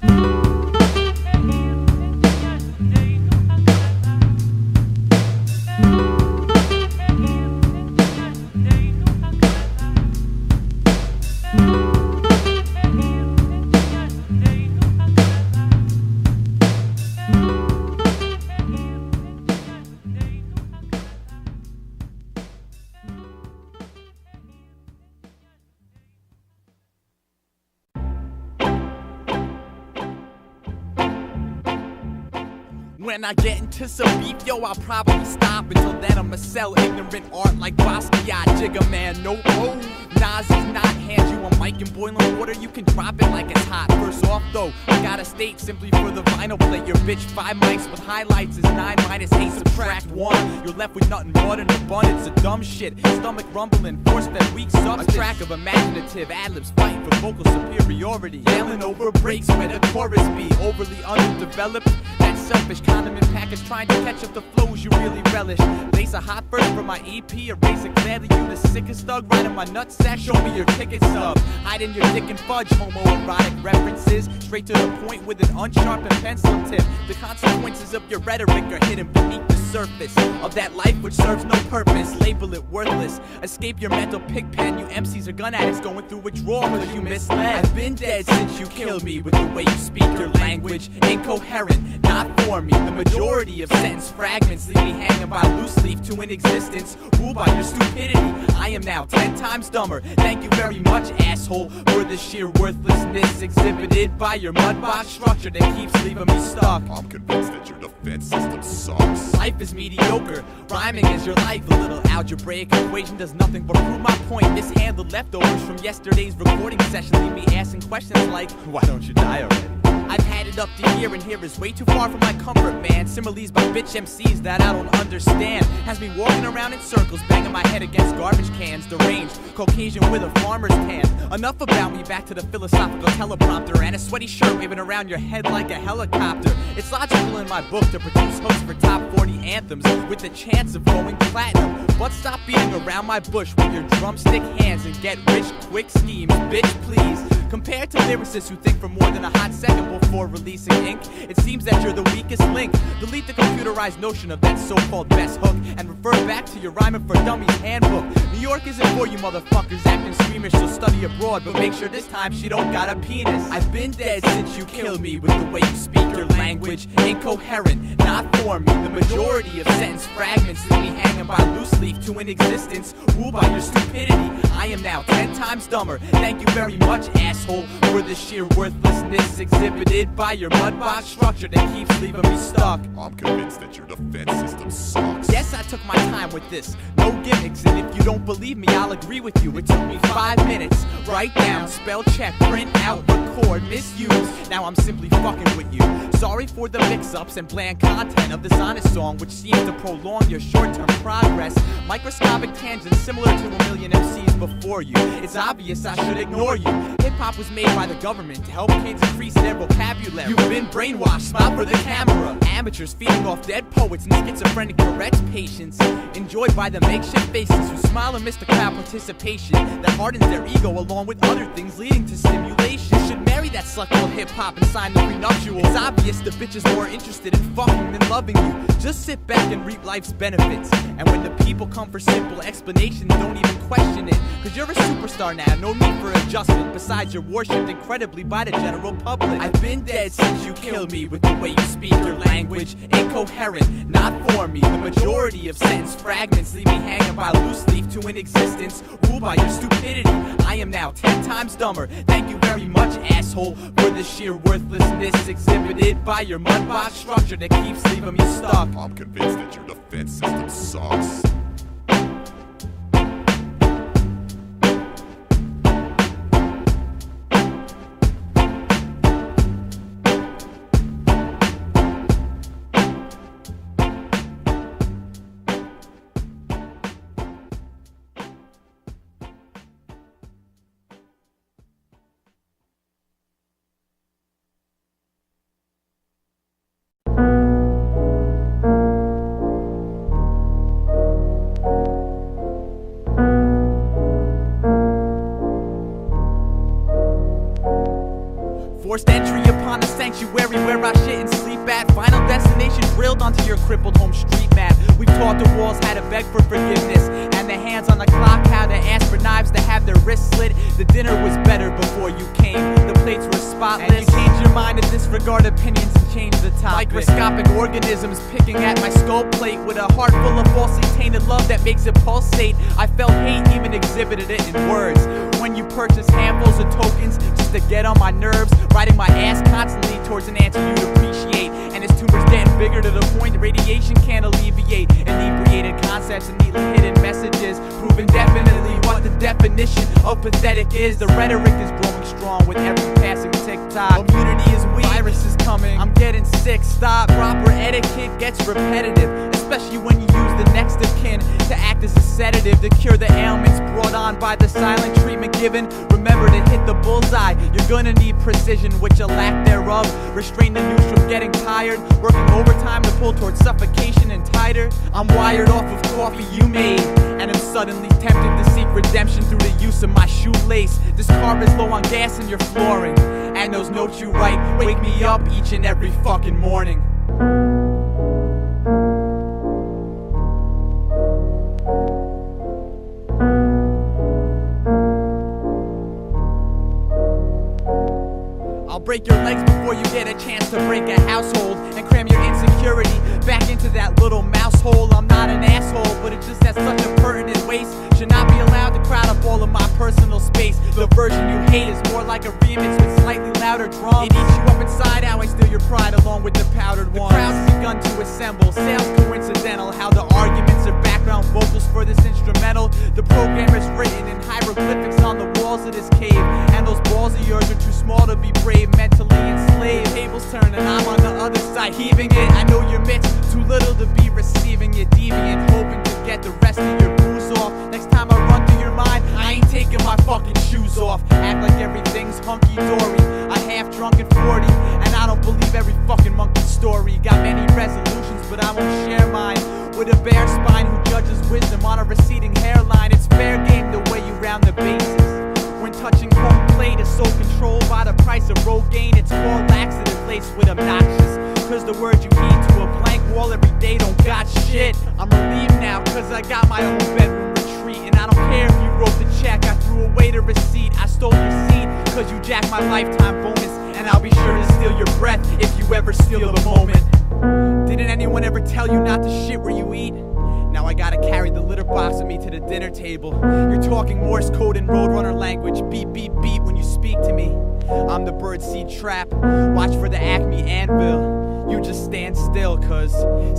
When I get into some beef, yo, I'll probably stop. Until then, I'ma sell ignorant art like Basquiat. Jigga man, no, oh. Nas is not hand you a mic in boiling water, you can drop it like it's hot. First off though, I gotta state simply for the vinyl play, your bitch 5 mics with highlights is 9 minus 8 subtract 1. You're left with nothing but an abundance of dumb shit. Stomach rumbling, force-fed weak substance. A track of imaginative ad-libs fighting for vocal superiority. Yelling over breaks where the chorus be overly underdeveloped. That selfish condiment package trying to catch up the flows you really relish. Lace a hot verse from my EP, erase it gladly. You the sickest thug, right in my nutsack. Show me your ticket stub. Hiding your dick and fudge, homoerotic references. Straight to the point with an unsharpened pencil tip. The consequences of your rhetoric are hidden beneath the surface of that life which serves no purpose. Label it worthless. Escape your mental pig pen. You MCs are gun addicts going through withdrawal because you misled. I've been dead since you killed me with the way you speak your language. Incoherent, not for me. The majority of sentence fragments leave me hanging by loose leaf to an existence ruled by your stupidity. I am now 10 times dumber. Thank you very much, asshole, for the sheer worthlessness exhibited by your mudbox structure that keeps leaving me stuck. I'm convinced that your defense system sucks. Life is mediocre, rhyming is your life. A little algebraic equation does nothing but prove my point. Mishandled leftovers from yesterday's recording session leave me asking questions like, why don't you die already? I've had it up to here, and here is way too far from my comfort, man. Similes by bitch MCs that I don't understand has me walking around in circles, banging my head against garbage cans. Deranged, Caucasian with a farmer's tan. Enough about me, back to the philosophical teleprompter and a sweaty shirt waving around your head like a helicopter. It's logical in my book to produce hooks for top 40 anthems with the chance of going platinum. But stop beating around my bush with your drumstick hands and get rich quick schemes, bitch please. Compared to lyricists who think for more than a hot second before releasing ink, it seems that you're the weakest link. Delete the computerized notion of that so-called best hook and refer back to your Rhyming for Dummies handbook. New York isn't for you motherfuckers acting squeamish, so study abroad, but make sure this time she don't got a penis. I've been dead since you killed me with the way you speak your language. Incoherent, not for me. The majority of sentence fragments leave me hanging by loose leaf to an existence ruled by your stupidity. I am now 10 times dumber. Thank you very much, asshole, for the sheer worthlessness exhibited by your mudbox structure that keeps leaving me stuck. I'm convinced that your defense system sucks. Yes, I took my time with this, no gimmicks, and if you don't believe me, I'll agree with you. It took me 5 minutes. Write down, spell check, print out, record, misuse. Now I'm simply fucking with you. Sorry for the mix-ups and bland content of this honest song, which seems to prolong your short-term progress. Microscopic tangents similar to a million MCs before you. It's obvious I should ignore you. Hip-hop was made by the government to help kids increase their vocabulary. You've been brainwashed, smile for the camera. Amateurs feeding off dead poets and schizophrenic Tourette's patients, enjoyed by the makeshift faces who smile and miss the crowd participation that hardens their ego along with other things leading to stimulation. You should marry that slut called hip-hop and sign the prenuptial. It's obvious the bitch is more interested in fucking than loving you. Just sit back and reap life's benefits, and when the people come for simple explanations, don't even question it, cause you're a superstar now, no need for adjustment. Besides, you're worshipped incredibly by the general public. I've been dead since you killed me with the way you speak your language. Incoherent, not for me. The majority of sentence fragments leave me hanging by loose leaf to an existence ruled by your stupidity. I am now 10 times dumber. Thank you very much, asshole, for the sheer worthlessness exhibited by your mudbox structure that keeps leaving me stuck. I'm convinced that your defense system sucks. Forced entry upon a sanctuary where I shit and sleep at. Final destination drilled onto your crippled home street map. We've taught the walls how to beg for forgiveness, and the hands on the clock how to ask for knives to have their wrists slit. The dinner was better before you came. The plates were spotless, and you changed your mind to disregard opinions and change the topic. Microscopic organisms picking at my skull plate with a heart full of falsely tainted love that makes it pulsate. I felt hate, even exhibited it in words. When you purchase handfuls of tokens just to get on my nerves, riding my ass constantly towards an answer you'd appreciate. And his tumor's getting bigger trigger to the point that radiation can't alleviate. Inebriated concepts and neatly hidden messages, proving definitely what the definition of pathetic is. The rhetoric is growing strong with every passing tick-tock. Immunity is weak, virus is coming, I'm getting sick. Stop. Proper etiquette gets repetitive, especially when you use the next of kin to act as a sedative to cure the ailments brought on by the silent treatment given. Remember to hit the bullseye, you're gonna need precision, which a lack thereof. Restrain the news from getting tired, working overtime to pull towards suffocation and tighter. I'm wired off of coffee you made, and I'm suddenly tempted to seek redemption through the use of my shoelace. This car is low on gas in your flooring, and those notes you write wake me up each and every fucking morning. I'll break your legs before you get a chance to break a household, and cram your insecurity back into that little mouse hole. I'm not an asshole, but it just has such a pertinent waste. Should not be allowed to crowd up all of my personal space. The version you hate is more like a remix with slightly louder drums. It eats you up inside how I steal your pride along with the powdered ones. The crowd's begun to assemble, sounds coincidental how the arguments are background vocals for this instrumental. The program is written in hieroglyphics on the walls of this cave, and those balls of yours are too small to be brave, mentally enslaved. Tables turn and I'm on the other side heaving it. I know your mitts too little to be receiving it. Deviant, hoping to get the rest of your booze off. Next time I run through your mind, I ain't taking my fucking shoes off. Act like everything's hunky-dory, a half-drunken 40, and I don't believe every fucking monkey story. Got many resolutions, but I won't share mine with a bare spine who judges wisdom on a receding hairline. It's fair game the way you round the bases. When touching home plate is so controlled by the price of Rogaine, it's called laxative laced with obnoxious. Cause the words you feed to a blank wall every day don't got shit. I'm relieved now cause I got my own bedroom retreat, and I don't care if you wrote the check, I threw away the receipt. I stole your seat cause you jacked my lifetime bonus, and I'll be sure to steal your breath if you ever steal the moment. Didn't anyone ever tell you not to shit where you eat? Now I gotta carry the litter box with me to the dinner table. You're talking Morse code and Roadrunner language. Beep, beep, beep when you speak to me. I'm the birdseed trap. Watch for the Acme anvil. You just stand still, cause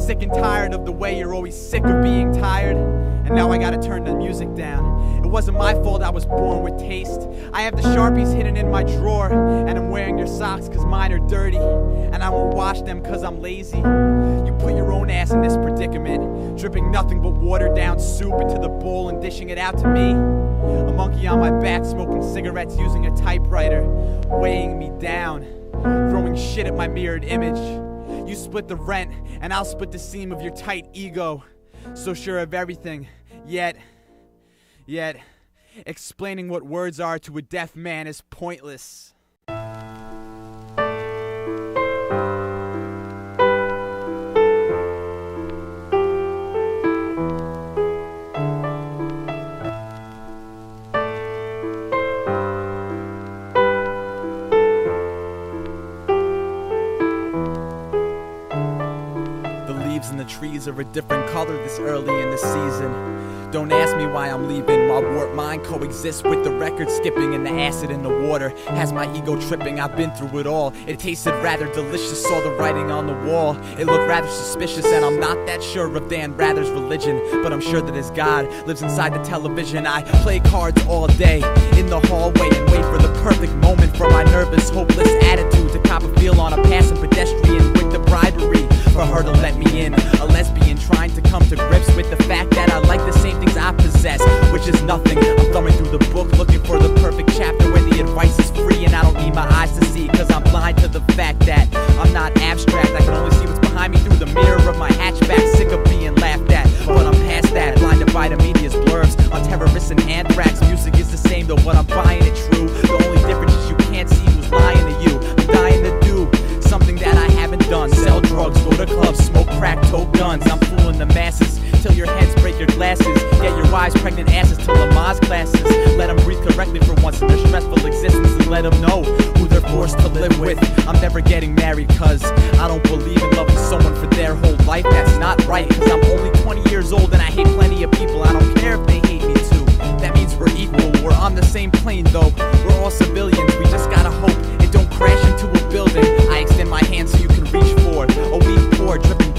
sick and tired of the way you're always sick of being tired. And now I gotta turn the music down. It wasn't my fault I was born with taste. I have the Sharpies hidden in my drawer, and I'm wearing your socks cause mine are dirty, and I won't wash them cause I'm lazy. You put your own ass in this predicament, dripping nothing but watered down soup into the bowl and dishing it out to me. A monkey on my back smoking cigarettes using a typewriter, weighing me down, throwing shit at my mirrored image. You split the rent, and I'll split the seam of your tight ego. So sure of everything, yet, explaining what words are to a deaf man is pointless. And the trees are a different color this early in the season. Don't ask me why I'm leaving. My warped mind coexists with the record skipping, and the acid in the water has my ego tripping. I've been through it all. It tasted rather delicious. Saw the writing on the wall. It looked rather suspicious, and I'm not that sure of Dan Rather's religion, but I'm sure that his God lives inside the television. I play cards all day in the hallway and wait for the perfect moment for my nervous, hopeless attitude to cop a feel on a passing pedestrian with the bribery for her to let me in. A lesbian trying to come to grips with the fact that I like the same things I possess, which is nothing. I'm thumbing through the book looking for the perfect chapter where the advice is free, and I don't need my eyes to see, cause I'm blind to the fact that I'm not abstract. I can only see what's behind me through the mirror of my hatchback. Sick of being laughed at, but I'm past that. Blinded by the media's blurbs on terrorists and anthrax. Music is the same though, what I'm buying it true. The only difference is you can't see who's lying to you. I'm dying to do something that I haven't done. Sell drugs, go to clubs, smoke crack, tote guns. I'm fooling the masses till your heads break your glasses. Get your wives pregnant asses to Lamaze classes. Let them breathe correctly for once in their stressful existence, and let them know who they're forced to live with. I'm never getting married cause I don't believe in loving someone for their whole life. That's not right, cause I'm only 20 years old and I hate plenty of people. I don't care if they hate me too. That means we're equal. We're on the same plane though. We're all civilians. We just gotta hope it don't crash into a building. I extend my hand so you can reach for a weak pour dripping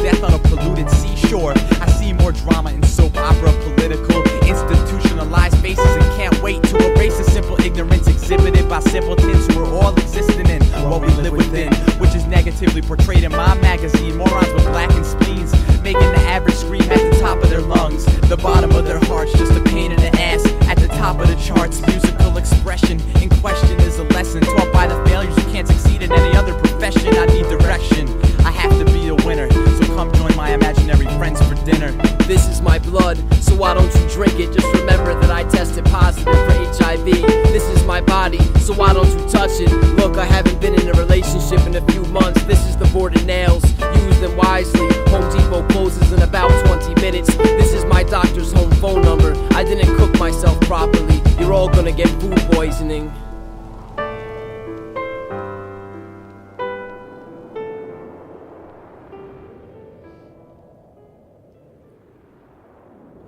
why don't you touch it? Look, I haven't been in a relationship in a few months. This is the board and nails, use them wisely. Home Depot closes in about 20 minutes. This is my doctor's home phone number. I didn't cook myself properly. You're all gonna get food poisoning.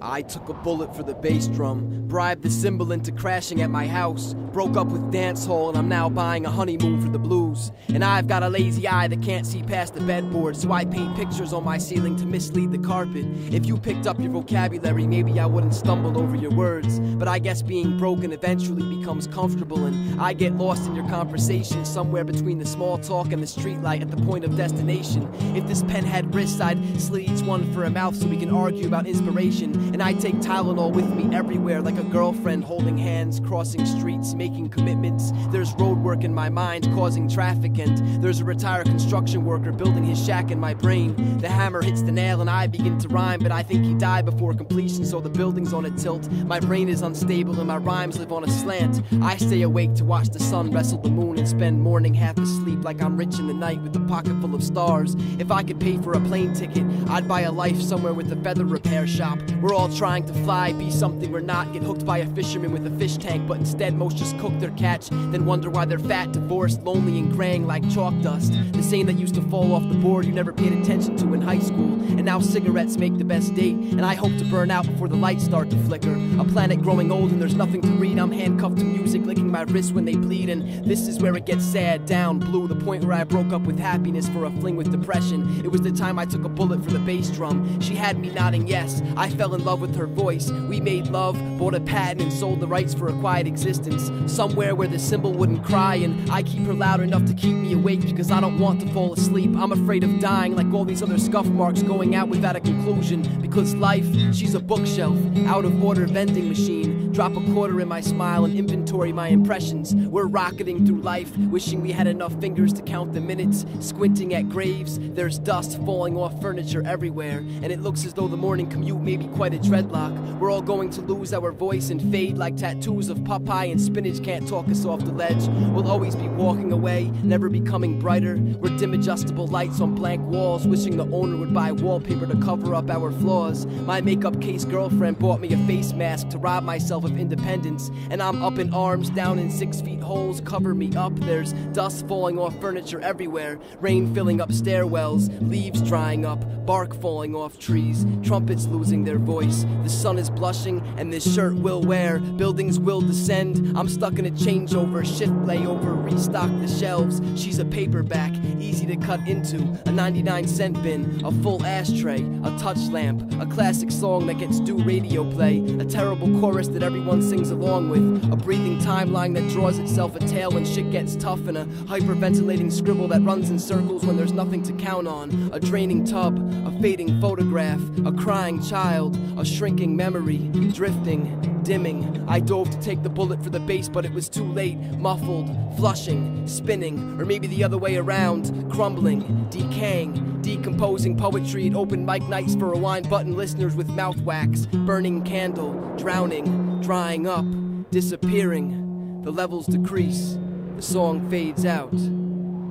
I took a bullet for the bass drum, bribed the cymbal into crashing at my house, broke up with dance hall, and I'm now buying a honeymoon for the blues. And I've got a lazy eye that can't see past the bedboard, so I paint pictures on my ceiling to mislead the carpet. If you picked up your vocabulary, maybe I wouldn't stumble over your words, but I guess being broken eventually becomes comfortable, and I get lost in your conversation somewhere between the small talk and the streetlight at the point of destination. If this pen had wrists, I'd slit each one for a mouth so we can argue about inspiration. And I take Tylenol with me everywhere, like a girlfriend holding hands, crossing streets, making commitments. There's road work in my mind, causing traffic, and there's a retired construction worker building his shack in my brain. The hammer hits the nail and I begin to rhyme, but I think he died before completion, so the building's on a tilt. My brain is unstable and my rhymes live on a slant. I stay awake to watch the sun wrestle the moon and spend morning half asleep like I'm rich in the night with a pocket full of stars. If I could pay for a plane ticket, I'd buy a life somewhere with a feather repair shop. We're all trying to fly, be something we're not, get hooked by a fisherman with a fish tank, but instead most just cook their catch, then wonder why they're fat, divorced, lonely, and graying like chalk dust. The saying that used to fall off the board you never paid attention to in high school, and now cigarettes make the best date, and I hope to burn out before the lights start to flicker. A planet growing old and there's nothing to read, I'm handcuffed to music, licking my wrists when they bleed, and this is where it gets sad, down, blue, the point where I broke up with happiness for a fling with depression. It was the time I took a bullet for the bass drum. She had me nodding yes, I fell in love with her voice. We made love, bought a patent and sold the rights for a quiet existence, somewhere where the cymbal wouldn't cry, and I keep her loud enough to keep me awake because I don't want to fall asleep. I'm afraid of dying like all these other scuff marks, going out without a conclusion, because life, she's a bookshelf, out of order vending machine. Drop a quarter in my smile and inventory my impressions. We're rocketing through life, wishing we had enough fingers to count the minutes, squinting at graves. There's dust falling off furniture everywhere, and it looks as though the morning commute may be quite a dreadlock. We're all going to lose our voice and fade like tattoos of Popeye, and spinach can't talk us off the ledge. We'll always be walking away, never becoming brighter. We're dim adjustable lights on blank walls, wishing the owner would buy wallpaper to cover up our flaws. My makeup case girlfriend bought me a face mask to rob myself of independence, and I'm up in arms, down in 6 feet holes, cover me up. There's dust falling off furniture everywhere, rain filling up stairwells, leaves drying up, bark falling off trees, trumpets losing their voice. The sun is blushing and this shirt will wear, buildings will descend. I'm stuck in a changeover, shift layover, restock the shelves. She's a paperback, easy to cut into, a 99-cent bin, a full ashtray, a touch lamp, a classic song that gets due radio play, a terrible chorus that everyone sings along with, a breathing timeline that draws itself a tail when shit gets tough, and a hyperventilating scribble that runs in circles when there's nothing to count on, a draining tub, a fading photograph, a crying child, a shrinking memory, drifting, dimming. I dove to take the bullet for the bass, but it was too late. Muffled, flushing, spinning, or maybe the other way around, crumbling, decaying, decomposing poetry at open mic nights for rewind button listeners with mouth wax, burning candle, drowning, drying up, disappearing. The levels decrease, the song fades out,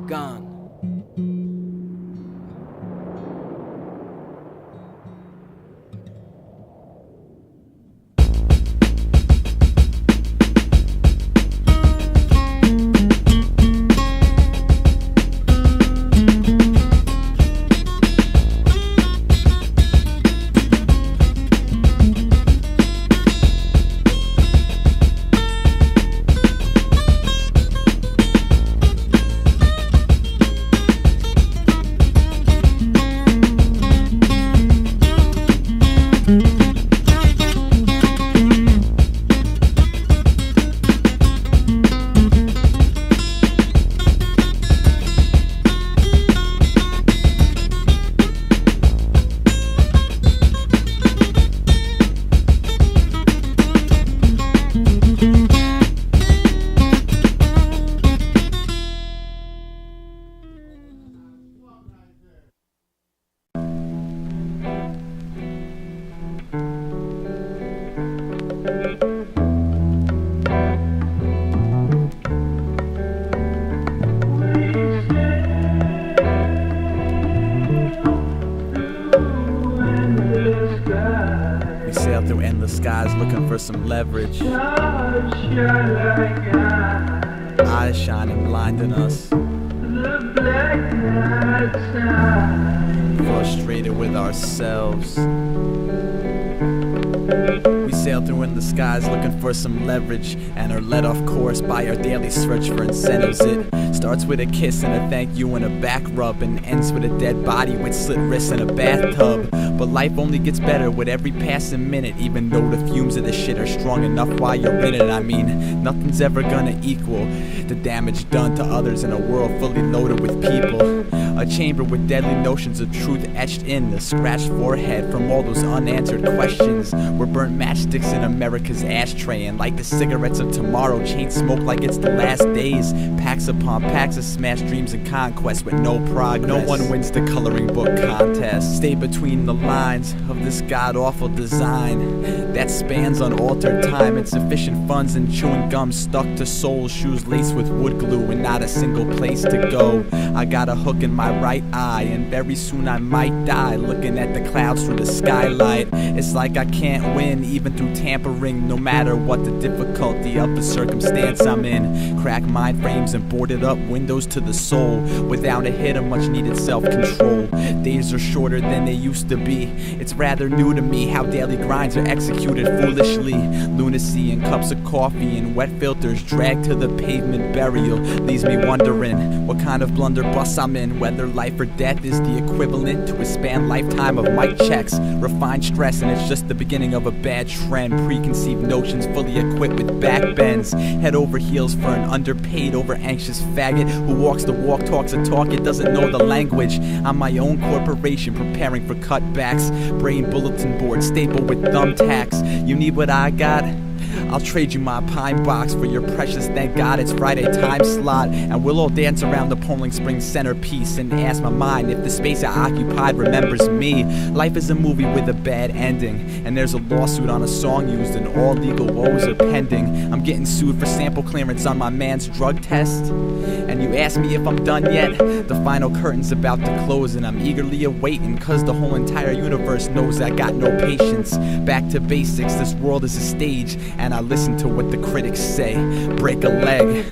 gone. for some leverage. Eyes shining, blinding us. Frustrated with ourselves. We sail through in the skies looking for some leverage, and are led off course by our daily search for incentives. It starts with a kiss and a thank you and a back rub, and ends with a dead body with slit wrists in a bathtub. But life only gets better with every passing minute, even though the fumes of the shit are strong enough while you're in it. I mean, nothing's ever gonna equal the damage done to others in a world fully loaded with people. A chamber with deadly notions of truth etched in the scratched forehead from all those unanswered questions. We're burnt matchsticks in America's ashtray, and like the cigarettes of tomorrow, chain smoke like it's the last days. Packs upon packs of smashed dreams and conquest with no progress. No one wins the coloring book contest. Stay between the lines of this god-awful design that spans unaltered time. Insufficient funds and chewing gum stuck to soles, shoes laced with wood glue and not a single place to go. I got a hook in my right eye, and very soon I might die looking at the clouds through the skylight. It's like I can't win even through tampering, no matter what the difficulty of the circumstance I'm in. Crack mind frames and boarded up windows to the soul without a hit of much needed self-control. Days are shorter than they used to be. It's rather new to me how daily grinds are executed foolishly. Lunacy and cups of coffee and wet filters dragged to the pavement burial leaves me wondering what kind of blunderbuss I'm in. Whether life or death is the equivalent to a span lifetime of mic checks, refined stress, and it's just the beginning of a bad trend. Preconceived notions fully equipped with backbends, head over heels for an underpaid, over anxious faggot who walks the walk, talks a talk, it doesn't know the language. I'm my own corporation preparing for cutbacks, brain bulletin board stapled with thumbtacks. You need what I got? I'll trade you my pine box for your precious thank God it's Friday time slot, and we'll all dance around the Poland Springs centerpiece and ask my mind if the space I occupied remembers me. Life is a movie with a bad ending, and there's a lawsuit on a song used and all legal woes are pending. I'm getting sued for sample clearance on my man's drug test, and you ask me if I'm done yet? The final curtain's about to close and I'm eagerly awaiting, cause the whole entire universe knows I got no patience. Back to basics, this world is a stage, and I listen to what the critics say. Break a leg.